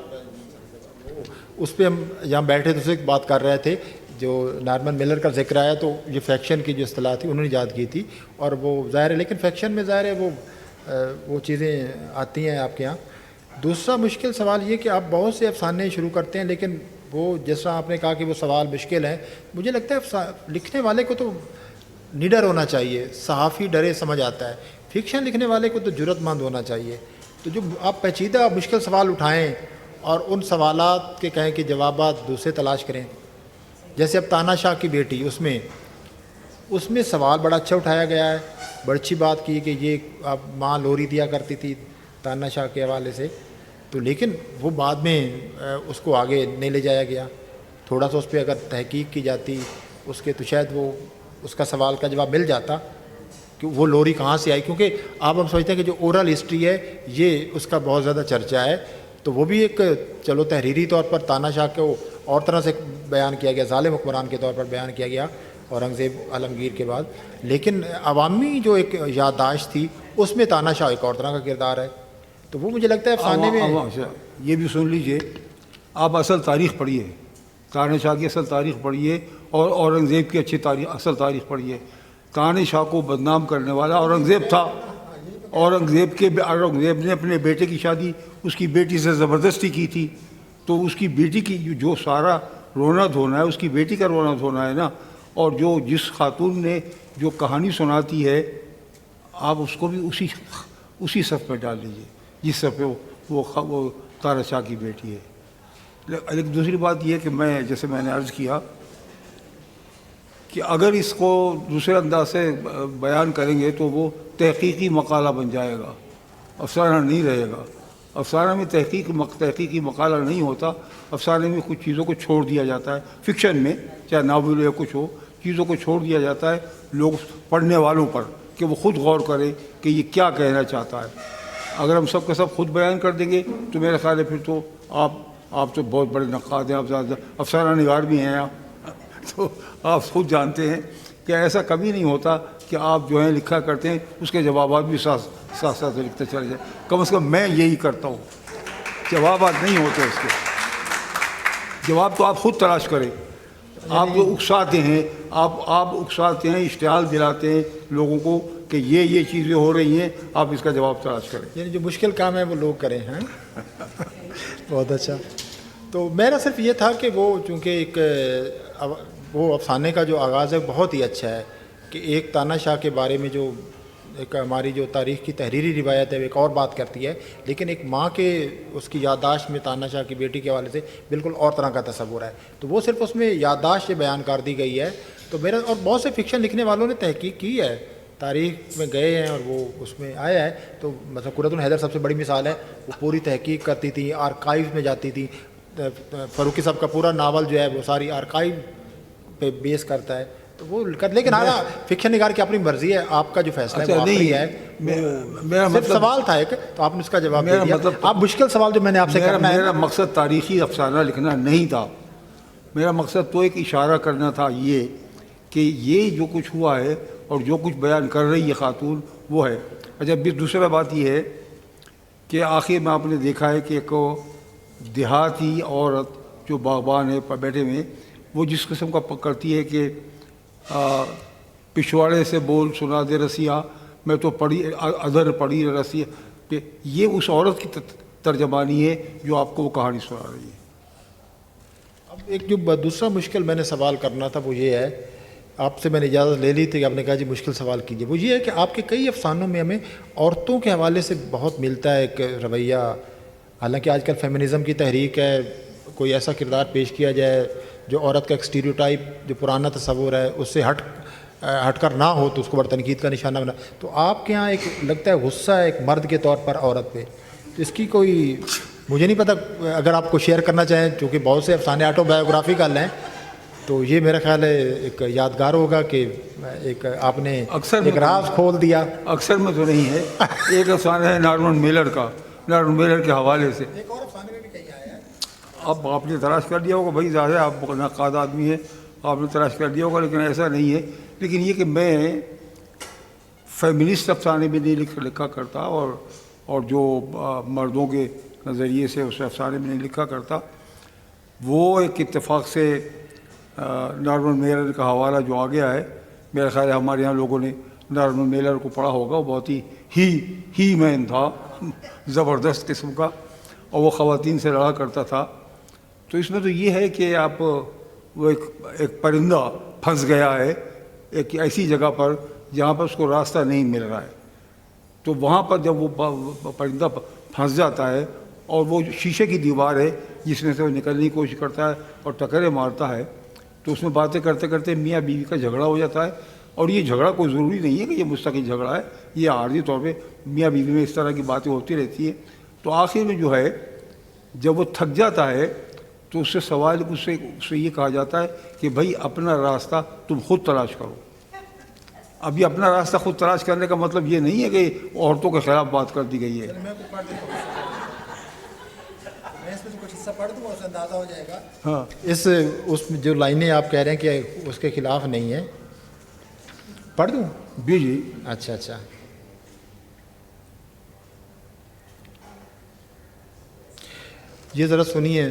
اس پہ ہم یہاں بیٹھے تو سے بات کر رہے تھے. جو نارمن ملر کا ذکر آیا تو یہ فیکشن کی جو اصطلاح تھی انہوں نے ایجاد کی تھی، اور وہ ظاہر ہے، لیکن فیکشن میں ظاہر ہے وہ چیزیں آتی ہیں آپ کے یہاں. دوسرا مشکل سوال یہ کہ آپ بہت سے افسانے شروع کرتے ہیں لیکن وہ جس طرح آپ نے کہا کہ وہ سوال مشکل ہیں، مجھے لگتا ہے لکھنے والے کو تو نڈر ہونا چاہیے. صحافی ڈرے سمجھ آتا ہے، فکشن لکھنے والے کو تو جرأت مند ہونا چاہیے. تو جو آپ پیچیدہ مشکل سوال اٹھائیں اور ان سوالات کے کہیں کہ جوابات دوسرے تلاش کریں، جیسے اب تانا شاہ کی بیٹی، اس میں سوال بڑا اچھا اٹھایا گیا ہے، بڑی اچھی بات کی کہ یہ اب ماں لوری دیا کرتی تھی تانا شاہ کے حوالے سے. تو لیکن وہ بعد میں اس کو آگے نہیں لے جایا گیا. تھوڑا سا اس پہ اگر تحقیق کی جاتی اس کے تو شاید وہ اس کا سوال کا جواب مل جاتا کہ وہ لوری کہاں سے آئی. کیونکہ آپ ہم سمجھتے ہیں کہ جو اورل ہسٹری ہے یہ اس کا بہت زیادہ چرچا ہے، تو وہ بھی ایک چلو تحریری طور پر تانا شاہ کو اور طرح سے بیان کیا گیا، ظالم حکمران کے طور پر بیان کیا گیا اورنگزیب عالمگیر کے بعد. لیکن عوامی جو ایک یادداشت تھی اس میں تانا شاہ ایک اور طرح کا کردار ہے. تو وہ مجھے لگتا ہے افسانے میں یہ بھی سن لیجئے، آپ اصل تاریخ پڑھیے. تانع شاہ کی اصل تاریخ پڑھیے اور اورنگزیب کی اچھی اصل تاریخ پڑھیے. تانع شاہ کو بدنام کرنے والا اورنگزیب تھا. اورنگزیب نے اپنے بیٹے کی شادی اس کی بیٹی سے زبردستی کی تھی. تو اس کی بیٹی کی جو سارا رونا دھونا ہے اس کی بیٹی کا رونا دھونا ہے نا. اور جس خاتون نے جو کہانی سناتی ہے آپ اس کو بھی اسی صف پہ ڈال لیجیے جس صف پہ وہ تانع شاہ کی بیٹی ہے. ایک دوسری بات یہ کہ جیسے میں نے عرض کیا کہ اگر اس کو دوسرے انداز سے بیان کریں گے تو وہ تحقیقی مقالہ بن جائے گا, افسانہ نہیں رہے گا. افسانہ میں تحقیقی مقالہ نہیں ہوتا. افسانے میں کچھ چیزوں کو چھوڑ دیا جاتا ہے, فکشن میں چاہے ناول یا کچھ ہو, چیزوں کو چھوڑ دیا جاتا ہے لوگ پڑھنے والوں پر کہ وہ خود غور کرے کہ یہ کیا کہنا چاہتا ہے. اگر ہم سب کا سب خود بیان کر دیں گے تو میرا خیال ہے پھر تو آپ تو بہت بڑے نقاد ہیں, آپ زیادہ افسانہ نگار بھی ہیں آپ, تو آپ خود جانتے ہیں کہ ایسا کبھی نہیں ہوتا کہ آپ جو ہیں لکھا کرتے ہیں اس کے جوابات بھی ساتھ ساتھ لکھتے چلے جائیں. کم از کم میں یہی کرتا ہوں. جوابات نہیں ہوتے اس کے, جواب تو آپ خود تلاش کریں. آپ جو اکساتے ہیں آپ اکساتے ہیں, اشتعال دلاتے ہیں لوگوں کو کہ یہ چیزیں ہو رہی ہیں, آپ اس کا جواب تلاش کریں. یعنی جو مشکل کام ہے وہ لوگ کریں ہیں. بہت اچھا. تو میرا صرف یہ تھا کہ وہ چونکہ ایک وہ افسانے کا جو آغاز ہے بہت ہی اچھا ہے کہ ایک تانع شاہ کے بارے میں جو ایک ہماری جو تاریخ کی تحریری روایت ہے وہ ایک اور بات کرتی ہے, لیکن ایک ماں کے اس کی یادداشت میں تانع شاہ کی بیٹی کے حوالے سے بالکل اور طرح کا تصور ہے. تو وہ صرف اس میں یادداشت سے بیان کر دی گئی ہے. تو میرا اور بہت سے فکشن لکھنے والوں نے تحقیق کی ہے, تاریخ میں گئے ہیں اور وہ اس میں آیا ہے. تو مثلا قرۃ الحیدر سب سے بڑی مثال ہے, وہ پوری تحقیق کرتی تھی, آرکائیو میں جاتی تھی. فاروقی صاحب کا پورا ناول جو ہے وہ ساری آرکائیو پہ بیس کرتا ہے. تو وہ لیکن فکشن نگار کی اپنی مرضی ہے, آپ کا جو فیصلہ ہے وہ آخری ہے. میرا صرف سوال تھا ایک, تو آپ نے اس کا جواب دے دیا. آپ مشکل سوال جو میں نے آپ سے کرنا ہے, میرا مقصد تاریخی افسانہ لکھنا نہیں تھا. میرا مقصد تو ایک اشارہ کرنا تھا یہ کہ یہ جو کچھ ہوا ہے اور جو کچھ بیان کر رہی ہے خاتون وہ ہے. اچھا, دوسرا بات یہ ہے کہ آخر میں آپ نے دیکھا ہے کہ ایک دیہاتی عورت جو باغبان ہے بیٹے میں, وہ جس قسم کا کرتی ہے کہ پچھواڑے سے بول سنا دے رسیا, میں تو ادھر پڑھی رسیا, کہ یہ اس عورت کی ترجمانی ہے جو آپ کو وہ کہانی سنا رہی ہے. اب ایک جو دوسرا مشکل میں نے سوال کرنا تھا وہ یہ ہے, آپ سے میں نے اجازت لے لی تھی کہ آپ نے کہا جی مشکل سوال کیجیے. وہ یہ ہے کہ آپ کے کئی افسانوں میں ہمیں عورتوں کے حوالے سے بہت ملتا ہے ایک رویہ. حالانکہ آج کل فیمنزم کی تحریک ہے, کوئی ایسا کردار پیش کیا جائے جو عورت کا ایک اسٹیریوٹائپ جو پرانا تصور ہے اس سے ہٹ کر نہ ہو تو اس کو بڑا تنقید کا نشانہ بنا. تو آپ کے ہاں ایک لگتا ہے غصہ ہے ایک مرد کے طور پر عورت پہ. تو اس کی کوئی مجھے نہیں پتہ, اگر آپ کو شیئر کرنا چاہیں, چونکہ بہت سے افسانے آٹو بایوگرافیکل ہیں, تو یہ میرا خیال ہے ایک یادگار ہوگا کہ ایک آپ نے ایک راز کھول دیا. اکثر میں تو نہیں ہے. ایک افسانہ ہے نارمن میلر کا, نارمن میلر کے حوالے سے. ایک اور افسانے میں بھی کہیں آیا ہے. اب آپ نے تلاش کر دیا ہوگا, بھائی ظاہر ہے آپ نقاد آدمی ہے, آپ نے تلاش کر دیا ہوگا, لیکن ایسا نہیں ہے. لیکن یہ کہ میں فیمنسٹ افسانے میں نہیں لکھا کرتا اور جو مردوں کے نظریے سے اس افسانے میں نہیں لکھا کرتا. وہ ایک اتفاق سے نارمن میلر کا حوالہ جو آ گیا ہے, میرا خیال ہے ہمارے یہاں لوگوں نے نارمن میلر کو پڑھا ہوگا. وہ بہت ہی مین تھا, زبردست قسم کا, اور وہ خواتین سے لڑا کرتا تھا. تو اس میں تو یہ ہے کہ آپ وہ ایک پرندہ پھنس گیا ہے ایک ایسی جگہ پر جہاں پر اس کو راستہ نہیں مل رہا ہے. تو وہاں پر جب وہ پرندہ پھنس جاتا ہے اور وہ شیشے کی دیوار ہے جس میں سے وہ نکلنے کی کوشش کرتا ہے اور ٹکرے مارتا ہے, تو اس میں باتیں کرتے کرتے میاں بیوی کا جھگڑا ہو جاتا ہے. اور یہ جھگڑا کوئی ضروری نہیں ہے کہ یہ مستقل جھگڑا ہے, یہ عارضی طور پہ میاں بیوی میں اس طرح کی باتیں ہوتی رہتی ہیں. تو آخر میں جو ہے جب وہ تھک جاتا ہے تو اس سے سوال اس سے یہ کہا جاتا ہے کہ بھائی اپنا راستہ تم خود تلاش کرو. اب یہ اپنا راستہ خود تلاش کرنے کا مطلب یہ نہیں ہے کہ عورتوں کے خلاف بات کر دی گئی ہے. اندازہ ہو جائے گا. ہاں, اس میں جو لائنیں آپ کہہ رہے ہیں کہ اس کے خلاف نہیں ہے, پڑھ دوں؟ جی. اچھا. یہ ذرا سنیے,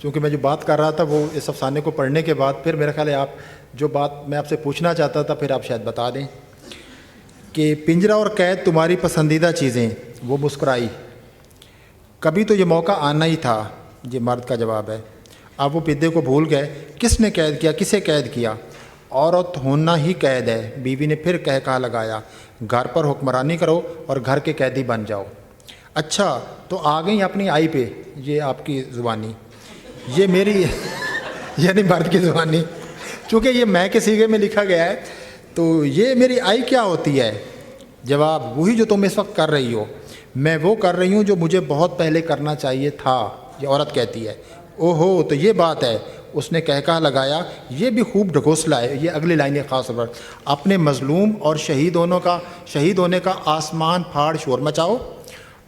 چونکہ میں جو بات کر رہا تھا وہ اس افسانے کو پڑھنے کے بعد پھر میرا خیال ہے آپ جو بات میں آپ سے پوچھنا چاہتا تھا پھر آپ شاید بتا دیں کہ پنجرہ اور قید تمہاری پسندیدہ چیزیں. وہ مسکرائی. کبھی تو یہ موقع آنا ہی تھا. یہ مرد کا جواب ہے. اب وہ پدے کو بھول گئے. کس نے قید کیا؟ کسے قید کیا؟ عورت ہونا ہی قید ہے. بیوی نے پھر کہا لگایا. گھر پر حکمرانی کرو اور گھر کے قیدی بن جاؤ. اچھا تو آ گئی اپنی آئی پہ. یہ آپ کی زبانی، یہ میری یعنی مرد کی زبانی، چونکہ یہ میں کے صیغے میں لکھا گیا ہے تو یہ میری آئی کیا ہوتی ہے؟ جواب: وہی جو تم اس وقت کر رہی ہو. میں وہ کر رہی ہوں جو مجھے بہت پہلے کرنا چاہیے تھا. یہ عورت کہتی ہے. او ہو تو یہ بات ہے. اس نے کہا لگایا. یہ بھی خوب ڈھکوسلا ہے. یہ اگلی لائن ہے خاص طور پر. اپنے مظلوم اور شہید ہونے کا آسمان پھاڑ شور مچاؤ.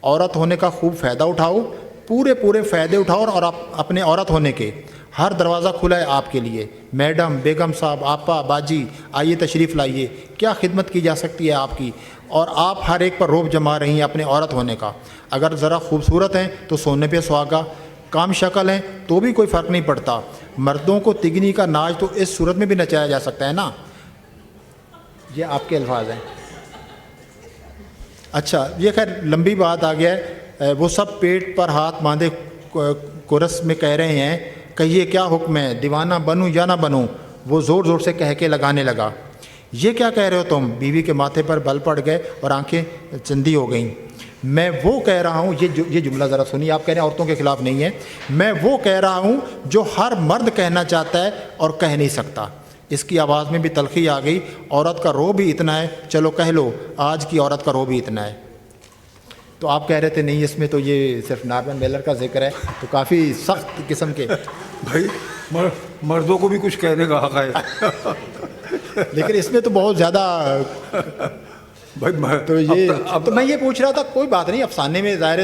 عورت ہونے کا خوب فائدہ اٹھاؤ. پورے فائدے اٹھاؤ اور اپنے عورت ہونے کے. ہر دروازہ کھلا ہے آپ کے لیے. میڈم، بیگم صاحب، آپا، باجی، آئیے تشریف لائیے. کیا خدمت کی جا سکتی ہے آپ کی؟ اور آپ ہر ایک پر روب جما رہی ہیں اپنے عورت ہونے کا. اگر ذرا خوبصورت ہیں تو سونے پہ سہاگا، کام شکل ہیں تو بھی کوئی فرق نہیں پڑتا. مردوں کو تگنی کا ناچ تو اس صورت میں بھی نچایا جا سکتا ہے نا. یہ آپ کے الفاظ ہیں. اچھا یہ خیر لمبی بات آ گیا ہے. وہ سب پیٹ پر ہاتھ باندھے کورس میں کہہ رہے ہیں کہیے کیا حکم ہے، دیوانہ بنوں یا نہ بنوں. وہ زور زور سے کہہ کے لگانے لگا. یہ کیا کہہ رہے ہو تم؟ بیوی کے ماتھے پر بل پڑ گئے اور آنکھیں چندی ہو گئیں. میں وہ کہہ رہا ہوں، یہ جملہ ذرا سنیے. آپ کہہ رہے ہیں عورتوں کے خلاف نہیں ہے. میں وہ کہہ رہا ہوں جو ہر مرد کہنا چاہتا ہے اور کہہ نہیں سکتا. اس کی آواز میں بھی تلخی آ گئی. عورت کا رو بھی اتنا ہے. چلو کہہ لو، آج کی عورت کا رو بھی اتنا ہے. تو آپ کہہ رہے تھے نہیں اس میں تو یہ صرف نارمن میلر کا ذکر ہے، تو کافی سخت قسم کے. بھائی مردوں کو بھی کچھ کہنے کا حق ہے لیکن اس میں تو بہت زیادہ بھائی. تو یہ اب تو میں یہ پوچھ رہا تھا، کوئی بات نہیں، افسانے میں ظاہر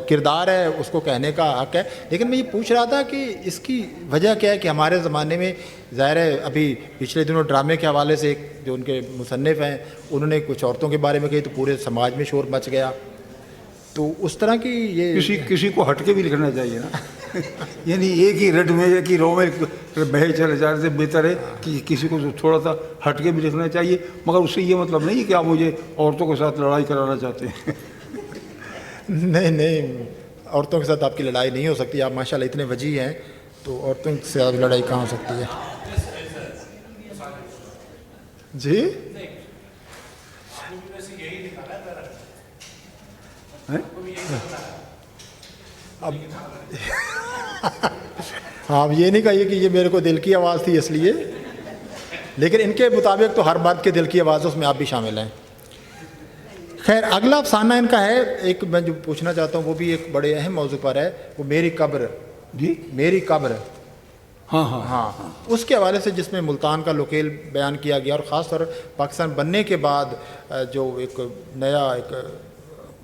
کردار ہے، اس کو کہنے کا حق ہے. لیکن میں یہ پوچھ رہا تھا کہ اس کی وجہ کیا ہے کہ ہمارے زمانے میں ظاہر ہے ابھی پچھلے دنوں ڈرامے کے حوالے سے ایک جو ان کے مصنف ہیں انہوں نے کچھ عورتوں کے بارے میں کہی تو پورے سماج میں شور مچ گیا. تو اس طرح کی یہ کسی کو ہٹ کے بھی لکھنا چاہیے نا. یعنی ایک ہی رٹ میں ایک ہی رو میں بہے چلے جانے سے بہتر ہے کہ کسی کو تھوڑا سا ہٹ کے بھی لکھنا چاہیے. مگر اس سے یہ مطلب نہیں کہ آپ مجھے عورتوں کے ساتھ لڑائی کرانا چاہتے ہیں. نہیں عورتوں کے ساتھ آپ کی لڑائی نہیں ہو سکتی. آپ ماشاءاللہ اتنے وجیح ہیں تو عورتوں سے آپ لڑائی کہاں ہو سکتی ہے؟ جی اب ہاں یہ نہیں کہیے کہ یہ میرے کو دل کی آواز تھی اس لیے، لیکن ان کے مطابق تو ہر مرد کے دل کی آواز اس میں آپ بھی شامل ہیں. خیر اگلا افسانہ ان کا ہے ایک میں جو پوچھنا چاہتا ہوں وہ بھی ایک بڑے اہم موضوع پر ہے. وہ میری قبر. جی میری قبر. ہاں اس کے حوالے سے جس میں ملتان کا لوکیل بیان کیا گیا اور خاص طور پاکستان بننے کے بعد جو ایک نیا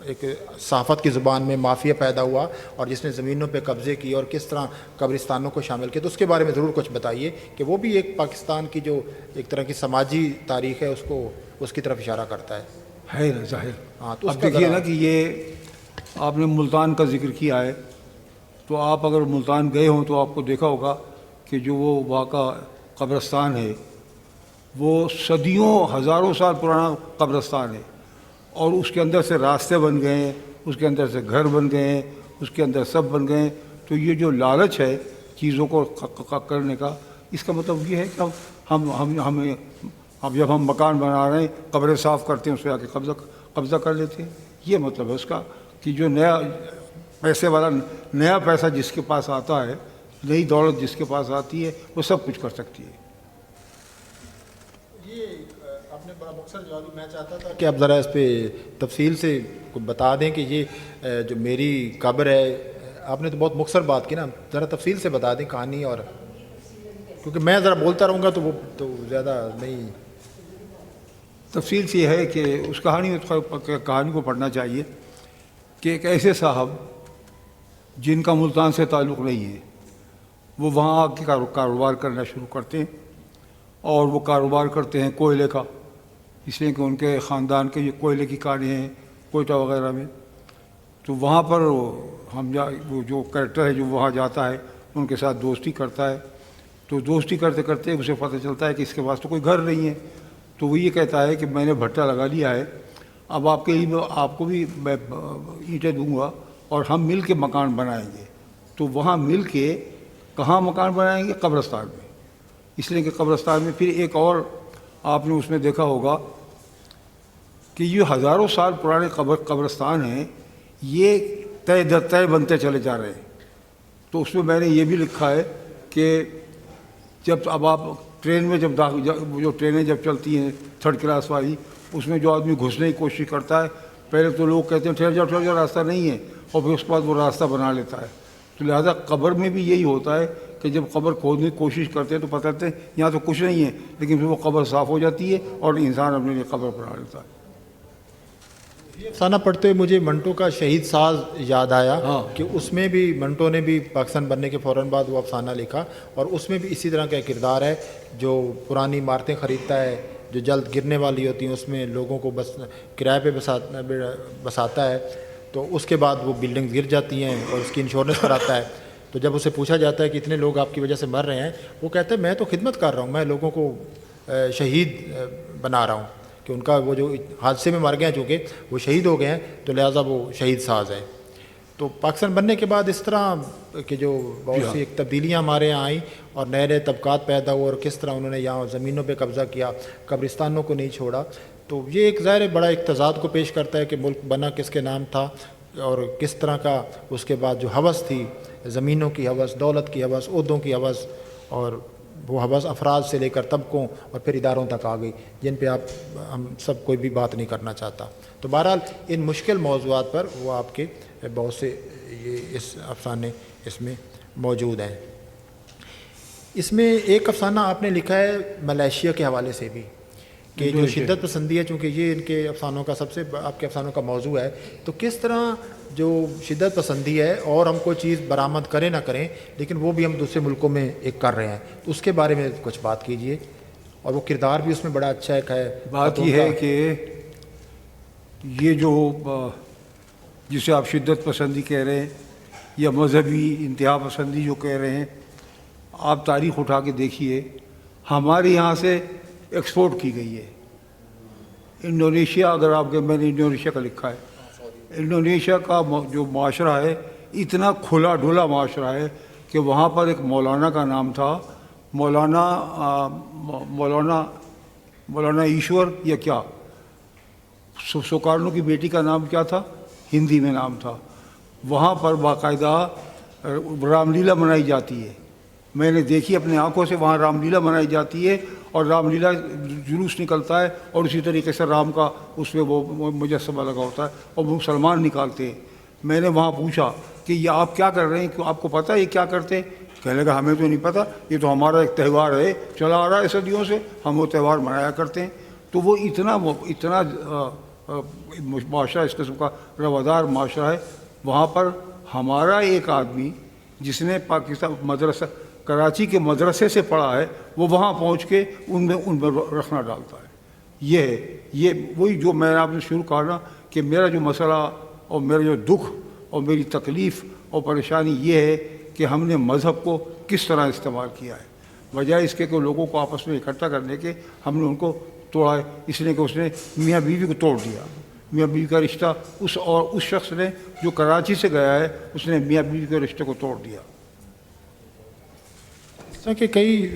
ایک صحافت کی زبان میں مافیا پیدا ہوا اور جس نے زمینوں پہ قبضے کی اور کس طرح قبرستانوں کو شامل کیا، تو اس کے بارے میں ضرور کچھ بتائیے کہ وہ بھی ایک پاکستان کی جو ایک طرح کی سماجی تاریخ ہے اس کی طرف اشارہ کرتا ہے. ہے ظاہر. ہاں تو اب دیکھیے نا کہ یہ آپ نے ملتان کا ذکر کیا ہے تو آپ اگر ملتان گئے ہوں تو آپ کو دیکھا ہوگا کہ جو وہ وہاں کا قبرستان ہے وہ صدیوں ہزاروں سال پرانا قبرستان ہے اور اس کے اندر سے راستے بن گئے ہیں، اس کے اندر سے گھر بن گئے ہیں، اس کے اندر سب بن گئے ہیں. تو یہ جو لالچ ہے چیزوں کو کرنے کا، اس کا مطلب یہ ہے کہ ہمیں اب جب ہم مکان بنا رہے ہیں قبریں صاف کرتے ہیں اس پہ آ کے قبضہ کر لیتے ہیں. یہ مطلب ہے اس کا کہ جو نیا پیسے والا نیا پیسہ جس کے پاس آتا ہے، نئی دولت جس کے پاس آتی ہے وہ سب کچھ کر سکتی ہے. یہ آپ نے بڑا مختصر جواب دی. میں چاہتا تھا کہ آپ ذرا اس پہ تفصیل سے بتا دیں کہ یہ جو میری قبر ہے، آپ نے تو بہت مختصر بات کی نا، ذرا تفصیل سے بتا دیں کہانی. اور کیونکہ میں ذرا بولتا رہوں گا تو وہ تو زیادہ نہیں. تفصیل سے یہ ہے کہ اس کہانی کو پڑھنا چاہیے کہ ایک ایسے صاحب جن کا ملتان سے تعلق نہیں ہے وہ وہاں آ کے کاروبار کرنا شروع کرتے ہیں اور وہ کاروبار کرتے ہیں کوئلے کا، اس لیے کہ ان کے خاندان کے یہ کوئلے کی کانیں ہیں کوئٹہ وغیرہ میں. تو وہاں پر وہ جو کریکٹر ہے جو وہاں جاتا ہے ان کے ساتھ دوستی کرتا ہے. تو دوستی کرتے کرتے اسے پتہ چلتا ہے کہ اس کے پاس تو کوئی گھر نہیں ہے. تو وہ یہ کہتا ہے کہ میں نے بھٹا لگا لیا ہے, اب آپ کو بھی میں اینٹیں دوں گا اور ہم مل کے مکان بنائیں گے. تو وہاں مل کے کہاں مکان بنائیں گے؟ قبرستان میں. اس لیے کہ قبرستان میں پھر ایک اور آپ نے اس میں دیکھا ہوگا کہ یہ ہزاروں سال پرانے قبرستان ہیں, یہ طے بنتے چلے جا رہے ہیں. تو اس میں نے یہ بھی لکھا ہے کہ جب اب آپ ٹرین میں جو ٹرینیں جب چلتی ہیں 3rd کلاس والی, اس میں جو آدمی گھسنے کی کوشش کرتا ہے, پہلے تو لوگ کہتے ہیں ٹھہر جاؤ راستہ نہیں ہے, اور پھر اس کے بعد وہ راستہ بنا لیتا ہے. تو لہٰذا قبر میں بھی یہی ہوتا ہے کہ جب قبر کھودنے کی کوشش کرتے ہیں تو پتہ چلتے ہیں یہاں تو کچھ نہیں ہے, لیکن پھر وہ قبر صاف ہو جاتی ہے اور انسان اپنے لیے قبر بنا لیتا ہے. افسانہ پڑھتے ہوئے مجھے منٹو کا شہید ساز یاد آیا ہاں. کہ اس میں بھی منٹو نے بھی پاکستان بننے کے فوراً بعد وہ افسانہ لکھا, اور اس میں بھی اسی طرح کا کردار ہے جو پرانی عمارتیں خریدتا ہے جو جلد گرنے والی ہوتی ہیں, اس میں لوگوں کو بس کرائے پہ بساتا ہے. تو اس کے بعد وہ بلڈنگز گر جاتی ہیں اور اس کی انشورنس کراتا ہے. تو جب اسے پوچھا جاتا ہے کہ اتنے لوگ آپ کی وجہ سے مر رہے ہیں, وہ کہتا ہے میں تو خدمت کر رہا ہوں, میں لوگوں کو شہید بنا رہا ہوں, کہ ان کا وہ جو حادثے میں مر گئے ہیں چونکہ وہ شہید ہو گئے ہیں تو لہٰذا وہ شہید ساز ہے. تو پاکستان بننے کے بعد اس طرح کہ جو بہت سی ایک تبدیلیاں ہمارے یہاں آئیں اور نئے نئے طبقات پیدا ہوئے, اور کس طرح انہوں نے یہاں زمینوں پہ قبضہ کیا, قبرستانوں کو نہیں چھوڑا. تو یہ ایک ظاہر بڑا ایک تضاد کو پیش کرتا ہے کہ ملک بنا کس کے نام تھا, اور کس طرح کا اس کے بعد جو ہوس تھی, زمینوں کی ہوس, دولت کی ہوس, عہدوں کی ہوس, اور وہ ہوس افراد سے لے کر طبقوں اور پھر اداروں تک آ گئی, جن پہ ہم سب کوئی بھی بات نہیں کرنا چاہتا. تو بہرحال ان مشکل موضوعات پر وہ آپ کے بہت سے یہ اس افسانے اس میں موجود ہیں. اس میں ایک افسانہ آپ نے لکھا ہے ملائیشیا کے حوالے سے بھی, کہ جو شدت پسندی ہے, چونکہ یہ ان کے افسانوں کا سب سے آپ کے افسانوں کا موضوع ہے, تو کس طرح جو شدت پسندی ہے اور ہم کوئی چیز برآمد کریں نہ کریں لیکن وہ بھی ہم دوسرے ملکوں میں ایک کر رہے ہیں, تو اس کے بارے میں کچھ بات کیجئے. اور وہ کردار بھی اس میں بڑا اچھا ایک ہے. بات یہ ہے کہ یہ جو جسے آپ شدت پسندی کہہ رہے ہیں یا مذہبی انتہا پسندی جو کہہ رہے ہیں, آپ تاریخ اٹھا کے دیکھیے, ہمارے یہاں سے ایکسپورٹ کی گئی ہے. انڈونیشیا, اگر آپ کے, میں نے انڈونیشیا کا لکھا ہے, انڈونیشیا کا جو معاشرہ ہے اتنا کھلا ڈھلا معاشرہ ہے کہ وہاں پر ایک مولانا کا نام تھا, مولانا ایشور یا کیا, سوکارنو کی بیٹی کا نام کیا تھا, ہندی میں نام تھا. وہاں پر باقاعدہ رام لیلا منائی جاتی ہے. میں نے دیکھی اپنے آنکھوں سے, وہاں رام لیلا منائی جاتی ہے, اور رام لیلا جلوس نکلتا ہے, اور اسی طریقے سے رام کا اس میں وہ مجسمہ لگا ہوتا ہے, اور وہ مسلمان نکالتے ہیں. میں نے وہاں پوچھا کہ یہ آپ کیا کر رہے ہیں, کہ آپ کو پتہ ہے یہ کیا کرتے ہیں؟ کہنے لگا ہمیں تو نہیں پتہ, یہ تو ہمارا ایک تہوار ہے, چلا آ رہا ہے صدیوں سے, ہم وہ تہوار منایا کرتے ہیں. تو وہ اتنا معاشرہ, اس قسم کا روادار معاشرہ ہے. وہاں پر ہمارا ایک آدمی جس نے پاکستان مدرسہ کراچی کے مدرسے سے پڑھا ہے, وہ وہاں پہنچ کے ان میں رکھنا ڈالتا ہے. یہ وہی جو میں نے آپ نے شروع کہا نا کہ میرا جو مسئلہ اور میرا جو دکھ اور میری تکلیف اور پریشانی یہ ہے کہ ہم نے مذہب کو کس طرح استعمال کیا ہے, بجائے اس کے کہ لوگوں کو آپس میں اکٹھا کرنے کے ہم نے ان کو توڑا ہے. اس لیے کہ اس نے میاں بیوی کو توڑ دیا. میاں بیوی کا رشتہ اس شخص نے جو کراچی سے گیا ہے, اس نے میاں بیوی کے رشتے کو توڑ دیا. اس طرح کے کئی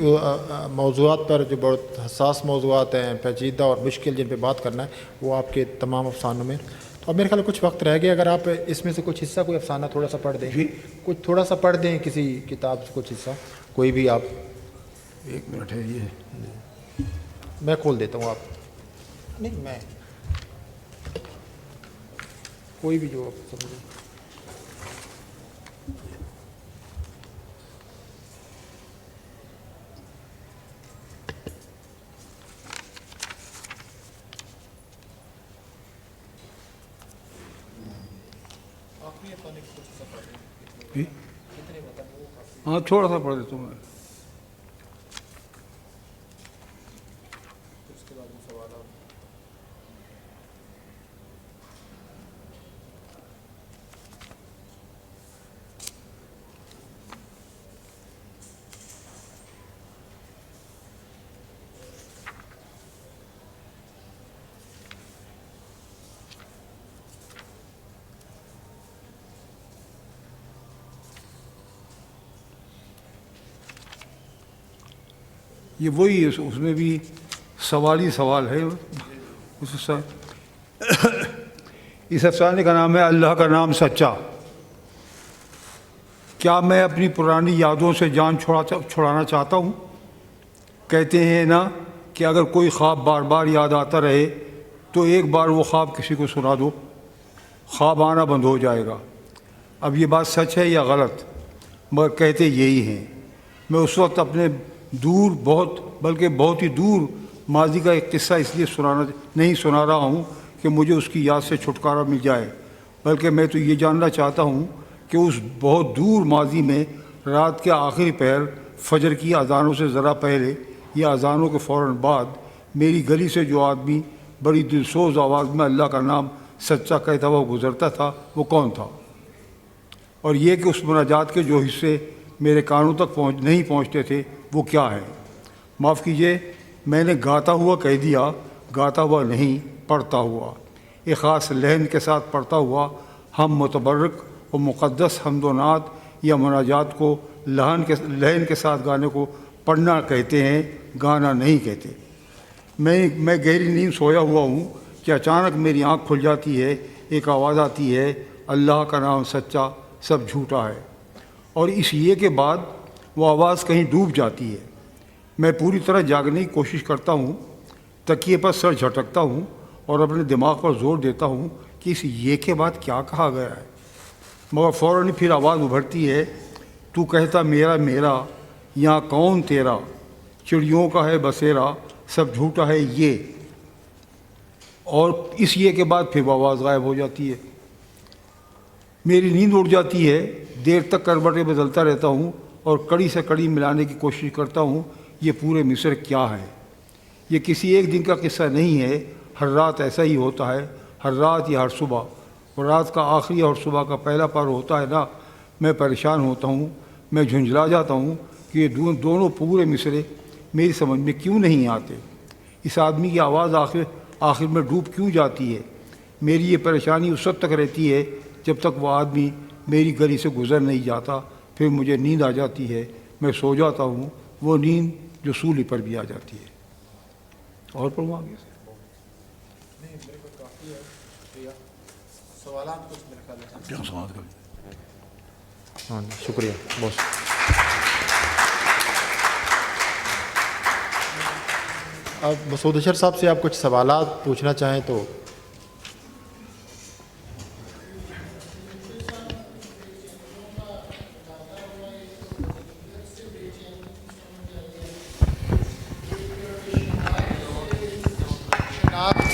موضوعات پر جو بہت حساس موضوعات ہیں, پیچیدہ اور مشکل, جن پہ بات کرنا ہے, وہ آپ کے تمام افسانوں میں. تو اب میرے خیال میں کچھ وقت رہ گیا, اگر آپ اس میں سے کچھ حصہ کوئی افسانہ تھوڑا سا پڑھ دیں, کچھ تھوڑا سا پڑھ دیں کسی کتاب سے کچھ حصہ, کوئی بھی آپ. 1 منٹ ہے, یہ میں کھول دیتا ہوں, آپ نہیں, میں کوئی بھی جو آپ سمجھیں. ہاں تھوڑا سا پڑھ دیتا ہوں میں. یہ وہی اس میں بھی سوالی سوال ہے. اس افسانے کا نام ہے اللہ کا نام سچا. کیا میں اپنی پرانی یادوں سے جان چھڑانا چاہتا ہوں؟ کہتے ہیں نا کہ اگر کوئی خواب بار بار یاد آتا رہے تو ایک بار وہ خواب کسی کو سنا دو، خواب آنا بند ہو جائے گا. اب یہ بات سچ ہے یا غلط؟ مگر کہتے یہی ہیں. میں اس وقت اپنے دور بہت ہی دور ماضی کا ایک قصہ اس لیے نہیں سنا رہا ہوں کہ مجھے اس کی یاد سے چھٹکارا مل جائے، بلکہ میں تو یہ جاننا چاہتا ہوں کہ اس بہت دور ماضی میں رات کے آخری پہر، فجر کی اذانوں سے ذرا پہلے یا اذانوں کے فوراً بعد میری گلی سے جو آدمی بڑی دلسوز آواز میں اللہ کا نام سچا کہتا ہوا گزرتا تھا وہ کون تھا، اور یہ کہ اس مناجات کے جو حصے میرے کانوں تک نہیں پہنچتے تھے وہ کیا ہیں. معاف کیجیے، میں نے گاتا ہوا کہہ دیا، گاتا ہوا نہیں، پڑھتا ہوا. ایک خاص لحن کے ساتھ پڑھتا ہوا. ہم متبرک و مقدس حمد و نعت یا مناجات کو لحن کے ساتھ گانے کو پڑھنا کہتے ہیں، گانا نہیں کہتے. میں گہری نیند سویا ہوا ہوں کہ اچانک میری آنکھ کھل جاتی ہے. ایک آواز آتی ہے، اللہ کا نام سچا، سب جھوٹا ہے. اور اس یہ کے بعد وہ آواز کہیں ڈوب جاتی ہے. میں پوری طرح جاگنے کی کوشش کرتا ہوں، تکیے پر سر جھٹکتا ہوں اور اپنے دماغ پر زور دیتا ہوں کہ اس یہ کے بعد کیا کہا گیا ہے. مگر فوراً پھر آواز ابھرتی ہے، تو کہتا میرا میرا، یہاں کون تیرا، چڑیوں کا ہے بسیرا، سب جھوٹا ہے یہ. اور اس یہ کے بعد پھر وہ آواز غائب ہو جاتی ہے. میری نیند اڑ جاتی ہے. دیر تک کروٹیں بدلتا رہتا ہوں اور کڑی سے کڑی ملانے کی کوشش کرتا ہوں. یہ پورے مصر کیا ہے؟ یہ کسی ایک دن کا قصہ نہیں ہے. ہر رات ایسا ہی ہوتا ہے، ہر رات یا ہر صبح. اور رات کا آخری اور صبح کا پہلا پہر ہوتا ہے نا، میں پریشان ہوتا ہوں. میں جھنجھلا جاتا ہوں کہ یہ دونوں پورے مصرے میری سمجھ میں کیوں نہیں آتے. اس آدمی کی آواز آخر میں ڈوب کیوں جاتی ہے؟ میری یہ پریشانی اس وقت تک رہتی ہے جب تک وہ آدمی میری گلی سے گزر نہیں جاتا. پھر مجھے نیند آ جاتی ہے، میں سو جاتا ہوں، وہ نیند جو سولی پر بھی آ جاتی ہے. اور پڑھوں آگے سے سوالات کچھ میرے خیال سے کیا سوال کریں. ہاں جی، شکریہ بہت. اب مسعود اشر صاحب سے آپ کچھ سوالات پوچھنا چاہیں تو.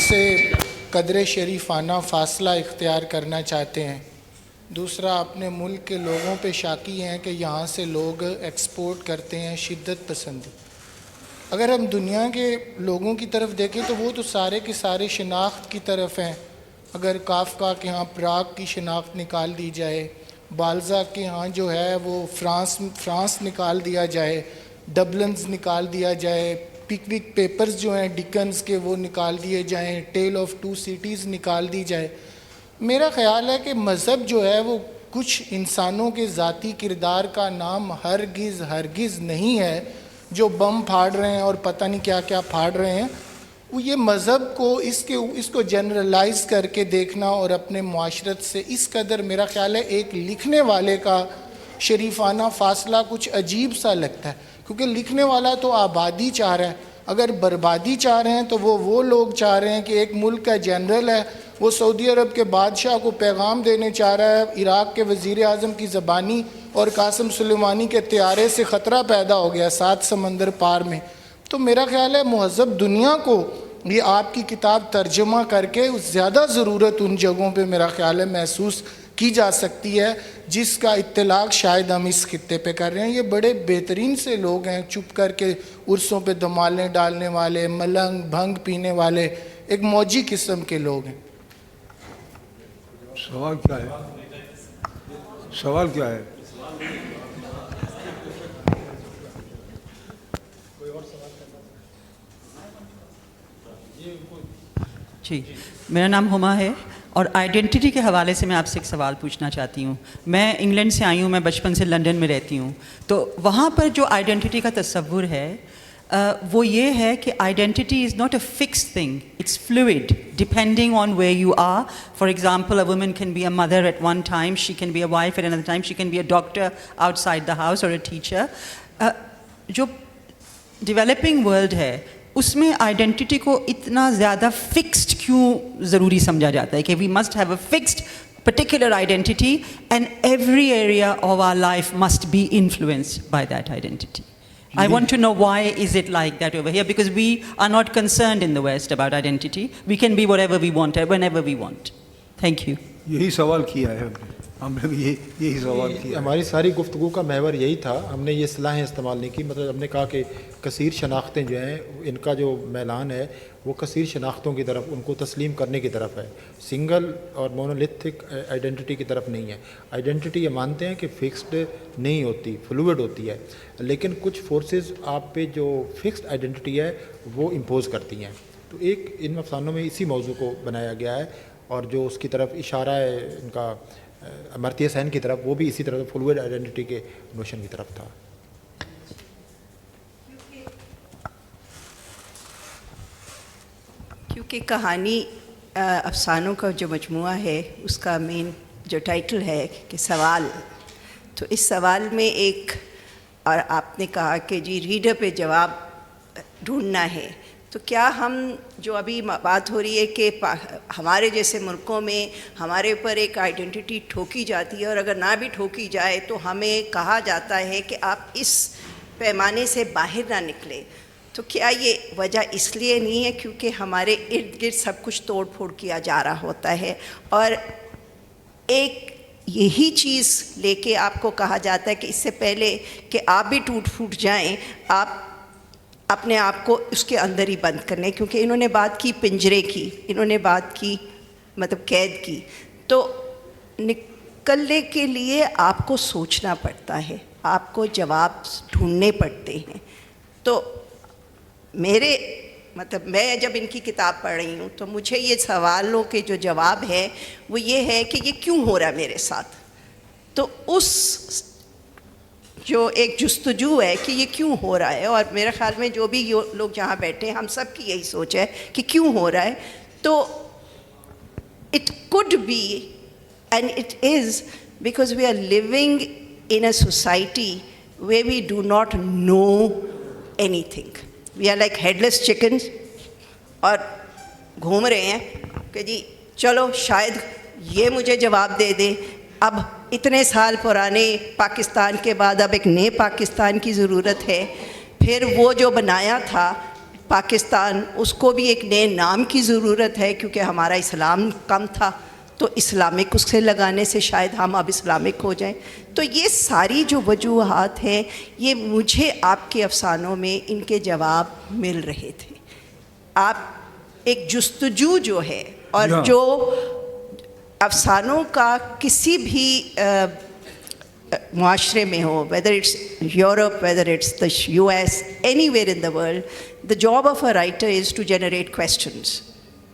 سے قدر شریفانہ فاصلہ اختیار کرنا چاہتے ہیں. دوسرا، اپنے ملک کے لوگوں پہ شاکی ہیں کہ یہاں سے لوگ ایکسپورٹ کرتے ہیں شدت پسندی. اگر ہم دنیا کے لوگوں کی طرف دیکھیں تو وہ تو سارے کے سارے شناخت کی طرف ہیں. اگر کافکا کے ہاں پراگ کی شناخت نکال دی جائے، بالزاک کے ہاں جو ہے وہ فرانس نکال دیا جائے، ڈبلنز نکال دیا جائے، پک پیپرز جو ہیں ڈکنز کے وہ نکال دیے جائیں، ٹیل آف ٹو سٹیز نکال دی جائے. میرا خیال ہے کہ مذہب جو ہے وہ کچھ انسانوں کے ذاتی کردار کا نام ہرگز نہیں ہے جو بم پھاڑ رہے ہیں اور پتہ نہیں کیا کیا پھاڑ رہے ہیں. وہ یہ مذہب کو اس کو جنرلائز کر کے دیکھنا اور اپنے معاشرت سے اس قدر، میرا خیال ہے ایک لکھنے والے کا شریفانہ فاصلہ کچھ عجیب سا لگتا ہے. کیونکہ لکھنے والا تو آبادی چاہ رہا ہے، اگر بربادی چاہ رہے ہیں تو وہ لوگ چاہ رہے ہیں کہ ایک ملک کا جنرل ہے، وہ سعودی عرب کے بادشاہ کو پیغام دینے چاہ رہا ہے، عراق کے وزیر اعظم کی زبانی اور قاسم سلیمانی کے طیارے سے خطرہ پیدا ہو گیا 7 سمندر پار میں. تو میرا خیال ہے مہذب دنیا کو یہ آپ کی کتاب ترجمہ کر کے زیادہ ضرورت ان جگہوں پہ میرا خیال ہے محسوس کی جا سکتی ہے جس کا اطلاق شاید ہم اس خطے پہ کر رہے ہیں. یہ بڑے بہترین سے لوگ ہیں، چپ کر کے عرسوں پہ دمالیں ڈالنے والے، ملنگ بھنگ پینے والے، ایک موجی قسم کے لوگ ہیں. سوال کیا ہے؟ سوال کیا ہے؟ جی، میرا نام ہما ہے اور آئیڈینٹی کے حوالے سے میں آپ سے ایک سوال پوچھنا چاہتی ہوں. میں انگلینڈ سے آئی ہوں، میں بچپن سے لنڈن میں رہتی ہوں. تو وہاں پر جو آئیڈینٹی کا تصور ہے وہ یہ ہے کہ identity is not a fixed thing, it's fluid depending on where you are. For example, a woman can be a mother at one time, she can be a wife at another time, she can be a doctor outside the house اور a teacher. جو developing world ہے اس میں identity کو اتنا زیادہ fixed کیوں ضروری سمجھا جاتا ہے کہ we must have a fixed particular identity and every area of our life must be influenced by that identity. I want to know why is it like that over here, because we are not concerned in the West about identity. We can be whatever we want whenever we want. Thank you. یہی سوال کیا ہے ہم نے, یہی سوال کیا. ہماری ساری گفتگو کا محور یہی تھا. ہم نے یہ اصطلاحیں استعمال نہیں کی, مطلب ہم نے کہا کہ کثیر شناختیں جو ہیں ان کا جو میلان ہے وہ کثیر شناختوں کی طرف, ان کو تسلیم کرنے کی طرف ہے, سنگل اور مونولیتھک آئیڈینٹی کی طرف نہیں ہے. آئیڈینٹی یہ مانتے ہیں کہ فکسڈ نہیں ہوتی, فلوئڈ ہوتی ہے, لیکن کچھ فورسز آپ پہ جو فکسڈ آئیڈینٹی ہے وہ امپوز کرتی ہیں. تو ایک ان افسانوں میں اسی موضوع کو بنایا گیا ہے, اور جو اس کی طرف اشارہ ہے ان کا امرتیہ سین کی طرف, وہ بھی اسی طرح فلوئڈ آئیڈینٹی کے نوشن کی طرف تھا. کیونکہ کہانی افسانوں کا جو مجموعہ ہے اس کا مین جو ٹائٹل ہے کہ سوال, تو اس سوال میں ایک, اور آپ نے کہا کہ جی ریڈر پہ جواب ڈھونڈنا ہے, تو کیا ہم جو ابھی بات ہو رہی ہے کہ ہمارے جیسے ملکوں میں ہمارے اوپر ایک آئیڈینٹی ٹھوکی جاتی ہے, اور اگر نہ بھی ٹھوکی جائے تو ہمیں کہا جاتا ہے کہ آپ اس پیمانے سے باہر نہ نکلیں, تو کیا یہ وجہ اس لیے نہیں ہے کیونکہ ہمارے ارد گرد سب کچھ توڑ پھوڑ کیا جا رہا ہوتا ہے, اور ایک یہی چیز لے کے آپ کو کہا جاتا ہے کہ اس سے پہلے کہ آپ بھی ٹوٹ پھوٹ جائیں, آپ اپنے آپ کو اس کے اندر ہی بند کرنے, کیونکہ انہوں نے بات کی پنجرے کی, انہوں نے بات کی مطلب قید کی, تو نکلنے کے لیے آپ کو سوچنا پڑتا ہے, آپ کو جواب ڈھونڈنے پڑتے ہیں. تو میرے مطلب میں جب ان کی کتاب پڑھ رہی ہوں تو مجھے یہ سوالوں کے جو جواب ہے وہ یہ ہے کہ یہ کیوں ہو رہا ہے میرے ساتھ. تو اس جو ایک جستجو ہے کہ یہ کیوں ہو رہا ہے, اور میرے خیال میں جو بھی لوگ جہاں بیٹھے ہیں ہم سب کی یہی سوچ ہے کہ کیوں ہو رہا ہے. تو it could be and it is because we are living in a society where we do not know anything. We are like headless chickens, اور گھوم رہے ہیں کہ جی چلو شاید یہ مجھے جواب دے دے. اب اتنے سال پرانے پاکستان کے بعد اب ایک نئے پاکستان کی ضرورت ہے, پھر وہ جو بنایا تھا پاکستان اس کو بھی ایک نئے نام کی ضرورت ہے کیونکہ ہمارا اسلام کم تھا, تو اسلامک اس سے لگانے سے شاید ہم اب اسلامک ہو جائیں. تو یہ ساری جو وجوہات ہیں یہ مجھے آپ کے افسانوں میں ان کے جواب مل رہے تھے. آپ ایک جستجو جو ہے, اور جو افسانوں کا کسی بھی معاشرے میں ہو, whether it's Europe, whether it's the US, anywhere in the world, the job of a writer is to generate questions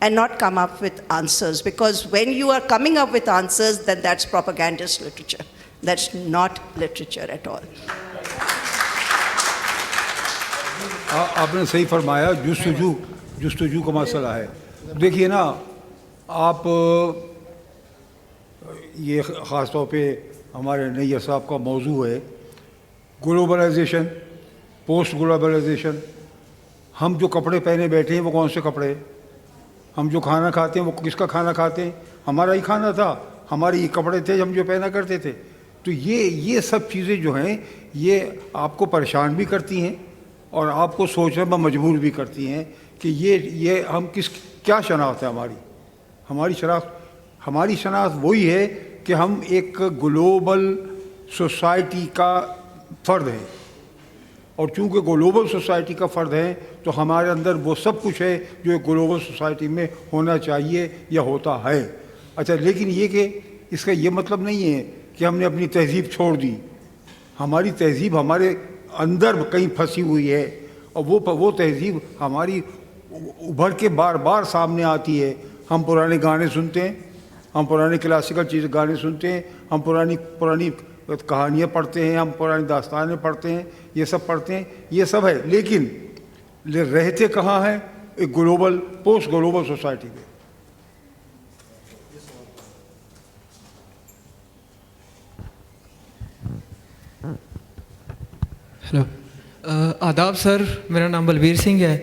and not come up with answers, because when you are coming up with answers, then that's propagandist literature. That's not literature at all. آپ نے صحیح فرمایا, جستجو کا مسئلہ ہے. دیکھیے نا, آپ یہ خاص طور پہ ہمارے نیّر صاحب کا موضوع ہے گلوبلائزیشن, پوسٹ گلوبلائزیشن. ہم جو کپڑے پہنے بیٹھے ہیں وہ کون سے کپڑے, ہم جو کھانا کھاتے ہیں وہ کس کا کھانا کھاتے ہیں, ہمارا ہی کھانا تھا, ہمارے ہی کپڑے تھے ہم جو پہنا کرتے تھے. تو یہ سب چیزیں جو ہیں یہ آپ کو پریشان بھی کرتی ہیں اور آپ کو سوچنے پر مجبور بھی کرتی ہیں کہ یہ ہم کیا شناخت ہے ہماری شناخت وہی ہے کہ ہم ایک گلوبل سوسائٹی کا فرد ہیں, اور چونکہ گلوبل سوسائٹی کا فرد ہیں تو ہمارے اندر وہ سب کچھ ہے جو ایک گلوبل سوسائٹی میں ہونا چاہیے یا ہوتا ہے. اچھا, لیکن یہ کہ اس کا یہ مطلب نہیں ہے کہ ہم نے اپنی تہذیب چھوڑ دی. ہماری تہذیب ہمارے اندر کہیں پھنسی ہوئی ہے, اور وہ تہذیب ہماری ابھر کے بار بار سامنے آتی ہے. ہم پرانے گانے سنتے ہیں, ہم پرانے کلاسیکل گانے سنتے ہیں, ہم پرانی کہانیاں پڑھتے ہیں, ہم پرانی داستانیں پڑھتے ہیں, یہ سب پڑھتے ہیں, یہ سب ہے. لیکن رہتے کہاں ہیں؟ ایک گلوبل پوسٹ گلوبل سوسائٹی میں. ہلو، آداب سر، میرا نام بلبیر سنگھ ہے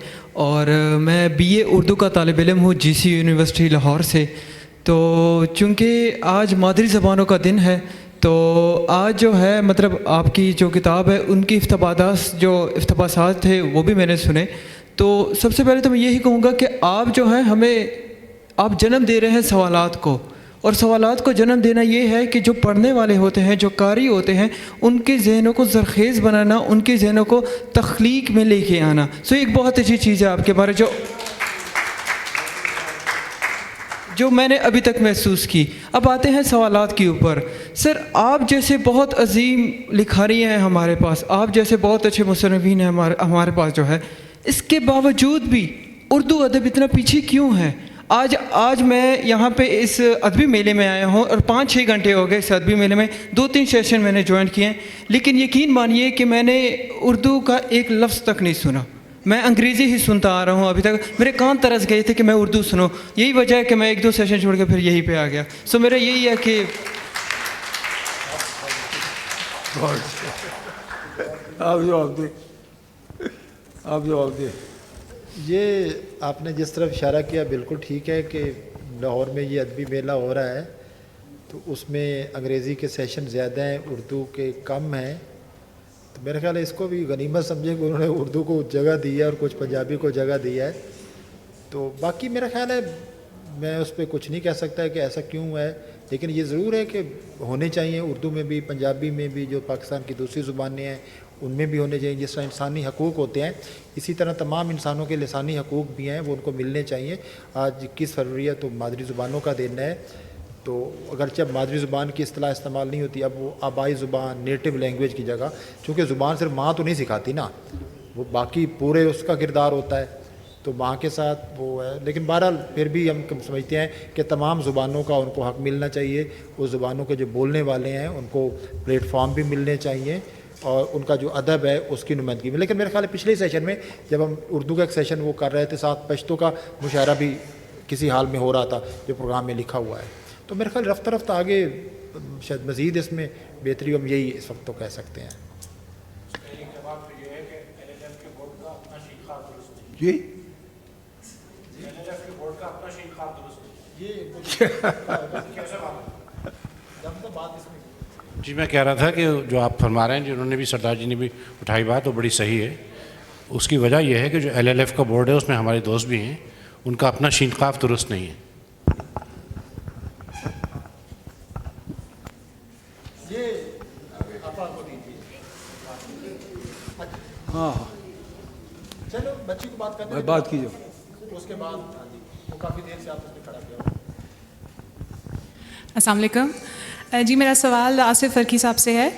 اور میں BA اردو کا طالب علم ہوں GC یونیورسٹی لاہور سے. تو چونکہ آج مادری زبانوں کا دن ہے تو آج جو ہے مطلب آپ کی جو کتاب ہے ان کی اقتباسات تھے وہ بھی میں نے سنے. تو سب سے پہلے تو میں یہی کہوں گا کہ آپ جو ہیں آپ جنم دے رہے ہیں سوالات کو، اور سوالات کو جنم دینا یہ ہے کہ جو پڑھنے والے ہوتے ہیں، جو قاری ہوتے ہیں، ان کے ذہنوں کو زرخیز بنانا، ان کے ذہنوں کو تخلیق میں لے کے آنا. ایک بہت اچھی چیز ہے آپ کے بارے جو میں نے ابھی تک محسوس کی. اب آتے ہیں سوالات کے اوپر. سر، آپ جیسے بہت عظیم لکھاری ہیں ہمارے پاس، آپ جیسے بہت اچھے مصنفین ہیں ہمارے پاس جو ہے، اس کے باوجود بھی اردو ادب اتنا پیچھے کیوں ہے؟ آج میں یہاں پہ اس ادبی میلے میں آیا ہوں اور 5-6 گھنٹے ہو گئے اس ادبی میلے میں، 2-3 سیشن میں نے جوائن کیے ہیں، لیکن یقین مانیے کہ میں نے اردو کا ایک لفظ تک نہیں سنا. میں انگریزی ہی سنتا آ رہا ہوں ابھی تک. میرے کان ترس گئے تھے کہ میں اردو سنوں. یہی وجہ ہے کہ میں 1-2 سیشن چھوڑ کے پھر یہی پہ آ گیا. میرا یہی ہے کہ آپ جواب دیں. یہ آپ نے جس طرف اشارہ کیا بالکل ٹھیک ہے کہ لاہور میں یہ ادبی میلہ ہو رہا ہے تو اس میں انگریزی کے سیشن زیادہ ہیں، اردو کے کم ہیں. تو میرا خیال ہے اس کو بھی غنیمت سمجھیں کہ انہوں نے اردو کو جگہ دی ہے اور کچھ پنجابی کو جگہ دی ہے. تو باقی میرا خیال ہے میں اس پہ کچھ نہیں کہہ سکتا کہ ایسا کیوں ہے، لیکن یہ ضرور ہے کہ ہونے چاہیے اردو میں بھی، پنجابی میں بھی، جو پاکستان کی دوسری زبانیں ہیں ان میں بھی ہونے چاہیے. جس طرح انسانی حقوق ہوتے ہیں اسی طرح تمام انسانوں کے لسانی حقوق بھی ہیں، وہ ان کو ملنے چاہیے. آج 21 فروری ہے تو مادری زبانوں کا دن ہے. تو اگرچہ مادری زبان کی اصطلاح استعمال نہیں ہوتی، اب وہ آبائی زبان، نیٹو لینگویج کی جگہ، چونکہ زبان صرف ماں تو نہیں سکھاتی نا، وہ باقی پورے اس کا کردار ہوتا ہے، تو ماں کے ساتھ وہ ہے. لیکن بہرحال پھر بھی ہم سمجھتے ہیں کہ تمام زبانوں کا ان کو حق ملنا چاہیے. اس زبانوں کے جو بولنے والے ہیں ان کو پلیٹ فارم بھی ملنے چاہیے اور ان کا جو ادب ہے اس کی نمائندگی میں. لیکن میرے خیال ہے پچھلے سیشن میں جب ہم اردو کا ایک سیشن وہ کر رہے تھے، ساتھ پشتو کا مشاعرہ بھی کسی حال میں ہو رہا تھا جو پروگرام میں لکھا ہوا ہے. تو میرے خیال رفتہ رفتہ آگے شاید مزید اس میں بہتری ہم یہی اس وقت تو کہہ سکتے ہیں. جی جی میں کہہ رہا تھا کہ جو آپ فرما رہے ہیں، جنہوں نے بھی سردار جی نے بھی اٹھائی بات، وہ بڑی صحیح ہے. اس کی وجہ یہ ہے کہ جو LLF کا بورڈ ہے اس میں ہمارے دوست بھی ہیں، ان کا اپنا شین قاف درست نہیں ہے. ہاں چلو بچی کو بات کرنے بات کیجیے. اس کے بعد وہ کافی دیر سے آپ اس میں کھڑا کیا. السلام علیکم جی. میرا سوال آصف فرقی صاحب سے ہے.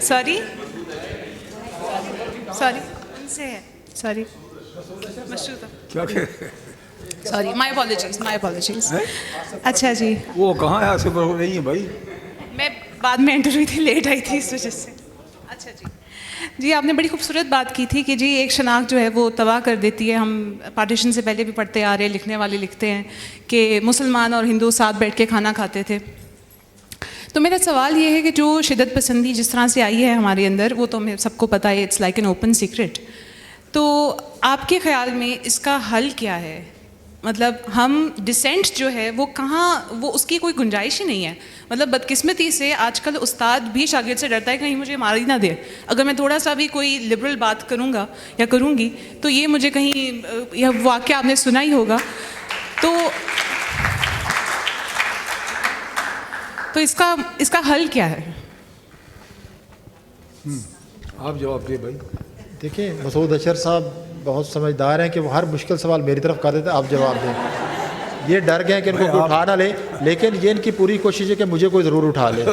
سوری ان سے ہے. سوری مائی اپالوجیز. اچھا جی، وہ کہاں ہے؟ آصف نہیں ہے بھائی. میں بعد میں انٹر ہوئی تھی، لیٹ آئی تھی اس وجہ سے. اچھا جی، آپ نے بڑی خوبصورت بات کی تھی کہ جی ایک شناخت جو ہے وہ تباہ کر دیتی ہے. ہم پارٹیشن سے پہلے بھی پڑھتے آ رہے ہیں، لکھنے والے لکھتے ہیں کہ مسلمان اور ہندو ساتھ بیٹھ کے کھانا کھاتے تھے. تو میرا سوال یہ ہے کہ جو شدت پسندی جس طرح سے آئی ہے ہمارے اندر، وہ تو ہمیں سب کو پتہ ہے، it's like an open secret. تو آپ کے خیال میں اس کا حل کیا ہے؟ مطلب ہم ڈسینٹ جو ہے وہ کہاں، وہ اس کی کوئی گنجائش ہی نہیں ہے. مطلب بدقسمتی سے آج کل استاد بھی شاگرد سے ڈرتا ہے کہیں مجھے مار ہی نہ دے. اگر میں تھوڑا سا بھی کوئی لبرل بات کروں گا یا کروں گی تو یہ مجھے کہیں، یہ واقعہ آپ نے سنا ہی ہوگا. تو اس کا حل کیا ہے؟ آپ جواب دیں بھائی. دیکھیں مسعود اشر صاحب بہت سمجھدار ہیں کہ وہ ہر مشکل سوال میری طرف کر دیتے ہیں. آپ جواب دیں. یہ ڈر گئے کہ ان کو کوئی اٹھا نہ لے، لیکن یہ ان کی پوری کوشش ہے کہ مجھے کوئی ضرور اٹھا لے.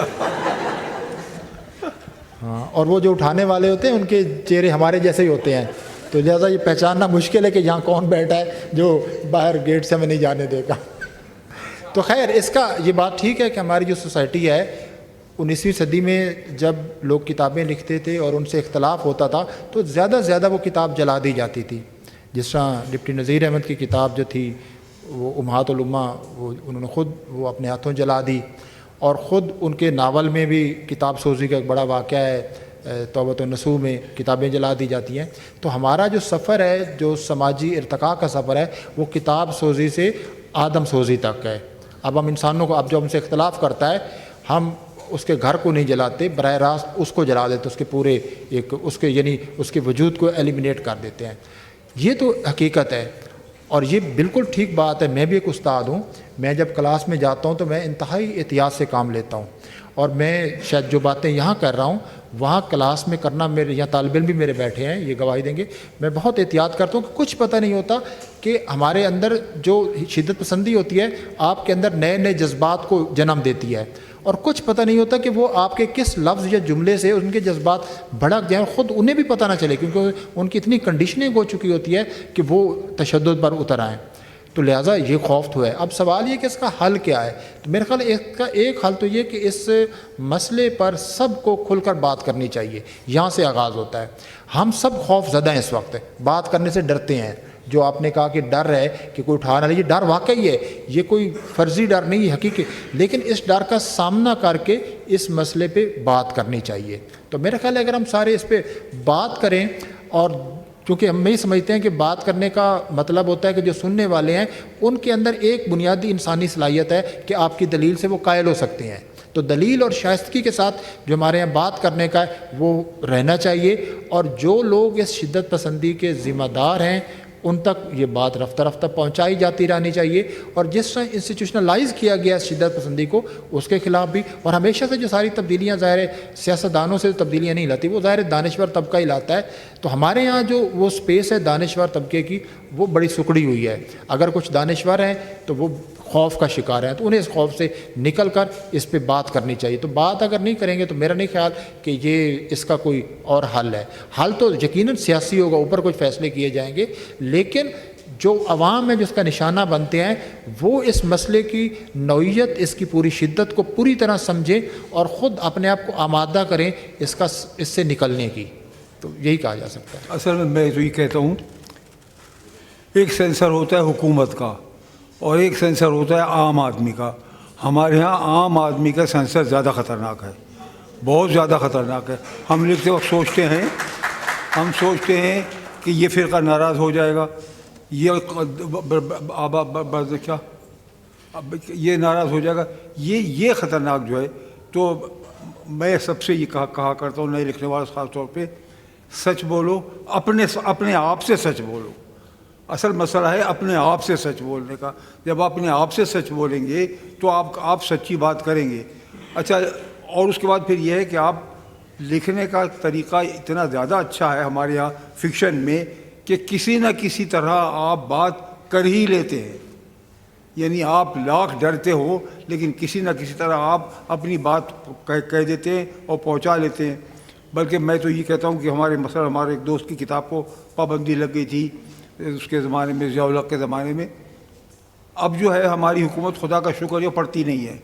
ہاں، اور وہ جو اٹھانے والے ہوتے ہیں ان کے چہرے ہمارے جیسے ہی ہوتے ہیں، تو لہٰذا یہ پہچاننا مشکل ہے کہ یہاں کون بیٹھا ہے جو باہر گیٹ سے ہمیں نہیں جانے دے گا. تو خیر اس کا یہ بات ٹھیک ہے کہ ہماری جو سوسائٹی ہے 19ویں صدی میں جب لوگ کتابیں لکھتے تھے اور ان سے اختلاف ہوتا تھا تو زیادہ سے زیادہ وہ کتاب جلا دی جاتی تھی. جس طرح ڈپٹی نذیر احمد کی کتاب جو تھی وہ امہات الامہ، وہ انہوں نے خود وہ اپنے ہاتھوں جلا دی، اور خود ان کے ناول میں بھی کتاب سوزی کا ایک بڑا واقعہ ہے، توبۃ النصوح میں کتابیں جلا دی جاتی ہیں. تو ہمارا جو سفر ہے، جو سماجی ارتقاء کا سفر ہے، وہ کتاب سوزی سے آدم سوزی تک ہے. اب ہم انسانوں کو، اب جو ہم سے اختلاف کرتا ہے، ہم اس کے گھر کو نہیں جلاتے، براہ راست اس کو جلا دیتے، اس کے پورے ایک اس کے یعنی اس کے وجود کو ایلیمنیٹ کر دیتے ہیں. یہ تو حقیقت ہے اور یہ بالکل ٹھیک بات ہے. میں بھی ایک استاد ہوں، میں جب کلاس میں جاتا ہوں تو میں انتہائی احتیاط سے کام لیتا ہوں، اور میں شاید جو باتیں یہاں کر رہا ہوں وہاں کلاس میں کرنا، میرے یہاں طالب علم بھی میرے بیٹھے ہیں، یہ گواہی دیں گے، میں بہت احتیاط کرتا ہوں کہ کچھ پتہ نہیں ہوتا کہ ہمارے اندر جو شدت پسندی ہوتی ہے آپ کے اندر نئے نئے جذبات کو جنم دیتی ہے، اور کچھ پتہ نہیں ہوتا کہ وہ آپ کے کس لفظ یا جملے سے ان کے جذبات بھڑک جائیں، خود انہیں بھی پتہ نہ چلے، کیونکہ ان کی اتنی کنڈیشننگ ہو چکی ہوتی ہے کہ وہ تشدد پر اتر آئیں. تو لہٰذا یہ خوف تو ہے. اب سوال یہ کہ اس کا حل کیا ہے؟ تو میرے خیال اس کا ایک حل تو یہ کہ اس مسئلے پر سب کو کھل کر بات کرنی چاہیے. یہاں سے آغاز ہوتا ہے. ہم سب خوف زدہ ہیں اس وقت، بات کرنے سے ڈرتے ہیں. جو آپ نے کہا کہ ڈر ہے کہ کوئی اٹھا نہ لے، یہ ڈر واقعی ہے، یہ کوئی فرضی ڈر نہیں ہے، حقیقی. لیکن اس ڈر کا سامنا کر کے اس مسئلے پہ بات کرنی چاہیے. تو میرا خیال ہے اگر ہم سارے اس پہ بات کریں، اور کیونکہ ہم یہ سمجھتے ہیں کہ بات کرنے کا مطلب ہوتا ہے کہ جو سننے والے ہیں ان کے اندر ایک بنیادی انسانی صلاحیت ہے کہ آپ کی دلیل سے وہ قائل ہو سکتے ہیں. تو دلیل اور شائستگی کے ساتھ جو ہمارے یہاں بات کرنے کا ہے وہ رہنا چاہیے، اور جو لوگ اس شدت پسندی کے ذمہ دار ہیں ان تک یہ بات رفتہ رفتہ پہنچائی جاتی رہنی چاہیے. اور جس طرح انسٹیٹیوشنلائز کیا گیا اس شدت پسندی کو، اس کے خلاف بھی. اور ہمیشہ سے جو ساری تبدیلیاں ظاہر سیاستدانوں سے تبدیلیاں نہیں لاتی، وہ ظاہر دانشور طبقہ ہی لاتا ہے. تو ہمارے یہاں جو وہ سپیس ہے دانشور طبقے کی، وہ بڑی سکڑی ہوئی ہے. اگر کچھ دانشور ہیں تو وہ خوف کا شکار ہیں، تو انہیں اس خوف سے نکل کر اس پہ بات کرنی چاہیے. تو بات اگر نہیں کریں گے تو میرا نہیں خیال کہ یہ اس کا کوئی اور حل ہے. حل تو یقیناً سیاسی ہوگا، اوپر کچھ فیصلے کیے جائیں گے، لیکن جو عوام ہے جو اس کا نشانہ بنتے ہیں وہ اس مسئلے کی نوعیت، اس کی پوری شدت کو پوری طرح سمجھیں اور خود اپنے آپ کو آمادہ کریں اس سے نکلنے کی. تو یہی کہا جا سکتا ہے. اصل میں تو یہ کہتا ہوں، ایک سینسر ہوتا ہے حکومت کا اور ایک سینسر ہوتا ہے عام آدمی کا. ہمارے ہاں عام آدمی کا سینسر زیادہ خطرناک ہے، بہت زیادہ خطرناک ہے. ہم لکھتے وقت سوچتے ہیں کہ یہ فرقہ ناراض ہو جائے گا، یہ ناراض ہو جائے گا، یہ خطرناک جو ہے. تو میں سب سے یہ کہا کرتا ہوں، نئے لکھنے والے خاص طور پہ، سچ بولو، اپنے آپ سے سچ بولو. اصل مسئلہ ہے اپنے آپ سے سچ بولنے کا. جب آپ اپنے آپ سے سچ بولیں گے تو آپ سچی بات کریں گے. اچھا، اور اس کے بعد پھر یہ ہے کہ آپ لکھنے کا طریقہ اتنا زیادہ اچھا ہے ہمارے یہاں فکشن میں کہ کسی نہ کسی طرح آپ بات کر ہی لیتے ہیں. یعنی آپ لاکھ ڈرتے ہو لیکن کسی نہ کسی طرح آپ اپنی بات کہہ دیتے ہیں اور پہنچا لیتے ہیں. بلکہ میں تو یہ کہتا ہوں کہ ہمارے ایک دوست کی کتاب کو پابندی لگ گئی تھی اس کے زمانے میں، ضیاء الحق کے زمانے میں. اب جو ہے ہماری حکومت خدا کا شکر یہ پڑھتی نہیں ہے.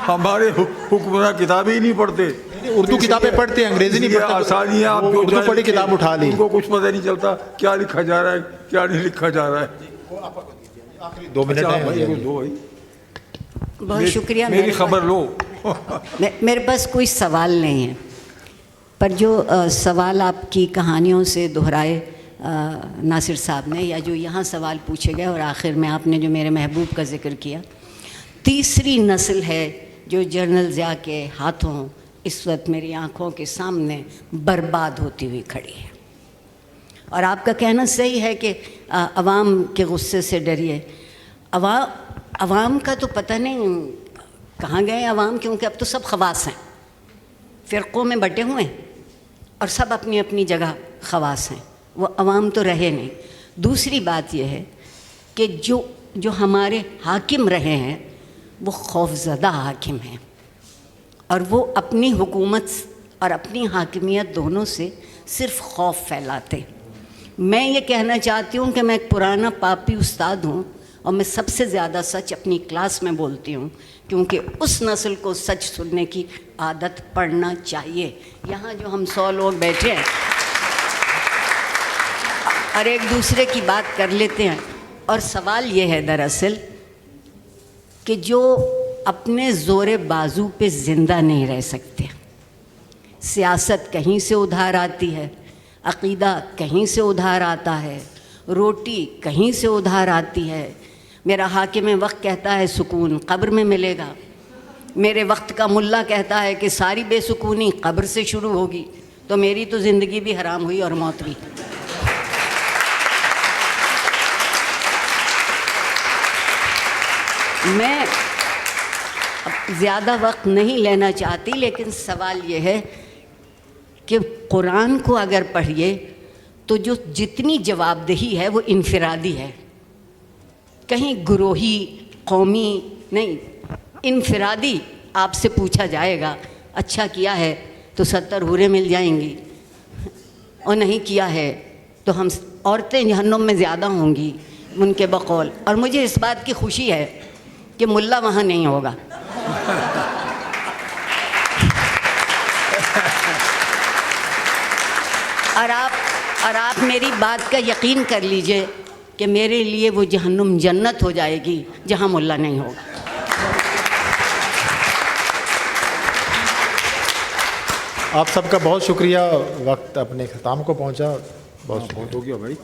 ہمارے حکمراں کتابیں ہی نہیں پڑھتے. اردو کتابیں پڑھتے ہیں، انگریزی نہیں پڑھتے. آسانی ہے، آپ اردو پڑھی کتاب اٹھا لی، ان کو کچھ پتہ نہیں چلتا کیا لکھا جا رہا ہے کیا نہیں لکھا جا رہا ہے. 2 منٹ بہت شکریہ. میری خبر لو. میرے پاس کوئی سوال نہیں ہے، پر جو سوال آپ کی کہانیوں سے دہرائے ناصر صاحب نے، یا جو یہاں سوال پوچھے گئے اور آخر میں آپ نے جو میرے محبوب کا ذکر کیا، تیسری نسل ہے جو جنرل ضیاء کے ہاتھوں اس وقت میری آنکھوں کے سامنے برباد ہوتی ہوئی کھڑی ہے. اور آپ کا کہنا صحیح ہے کہ عوام کے غصے سے ڈریے. عوام کا تو پتہ نہیں کہاں گئے عوام، کیونکہ اب تو سب خواص ہیں، فرقوں میں بٹے ہوئے ہیں اور سب اپنی اپنی جگہ خواص ہیں. وہ عوام تو رہے نہیں. دوسری بات یہ ہے کہ جو ہمارے حاکم رہے ہیں وہ خوف زدہ حاکم ہیں، اور وہ اپنی حکومت اور اپنی حاکمیت دونوں سے صرف خوف پھیلاتے. میں یہ کہنا چاہتی ہوں کہ میں ایک پرانا پاپی استاد ہوں، اور میں سب سے زیادہ سچ اپنی کلاس میں بولتی ہوں، کیونکہ اس نسل کو سچ سننے کی عادت پڑنا چاہیے۔ یہاں جو ہم 100 لوگ بیٹھے ہیں اور ایک دوسرے کی بات کر لیتے ہیں، اور سوال یہ ہے دراصل کہ جو اپنے زور بازو پہ زندہ نہیں رہ سکتے، سیاست کہیں سے ادھار آتی ہے، عقیدہ کہیں سے ادھار آتا ہے، روٹی کہیں سے ادھار آتی ہے۔ میرا حاکم وقت کہتا ہے سکون قبر میں ملے گا، میرے وقت کا ملا کہتا ہے کہ ساری بے سکونی قبر سے شروع ہوگی، تو میری تو زندگی بھی حرام ہوئی اور موت بھی۔ میں زیادہ وقت نہیں لینا چاہتی، لیکن سوال یہ ہے کہ قرآن کو اگر پڑھیے تو جو جتنی جواب دہی ہے وہ انفرادی ہے، کہیں گروہی قومی نہیں، انفرادی آپ سے پوچھا جائے گا اچھا کیا ہے تو 70 حوریں مل جائیں گی، اور نہیں کیا ہے تو ہم عورتیں جہنم میں زیادہ ہوں گی ان کے بقول۔ اور مجھے اس بات کی خوشی ہے کہ ملا وہاں نہیں ہوگا۔ اور آپ میری بات کا یقین کر لیجئے کہ میرے لیے وہ جہنم جنت ہو جائے گی جہاں ملا نہیں ہوگا۔ آپ سب کا بہت شکریہ، وقت اپنے اختتام کو پہنچا، بہت ہو گیا بھائی۔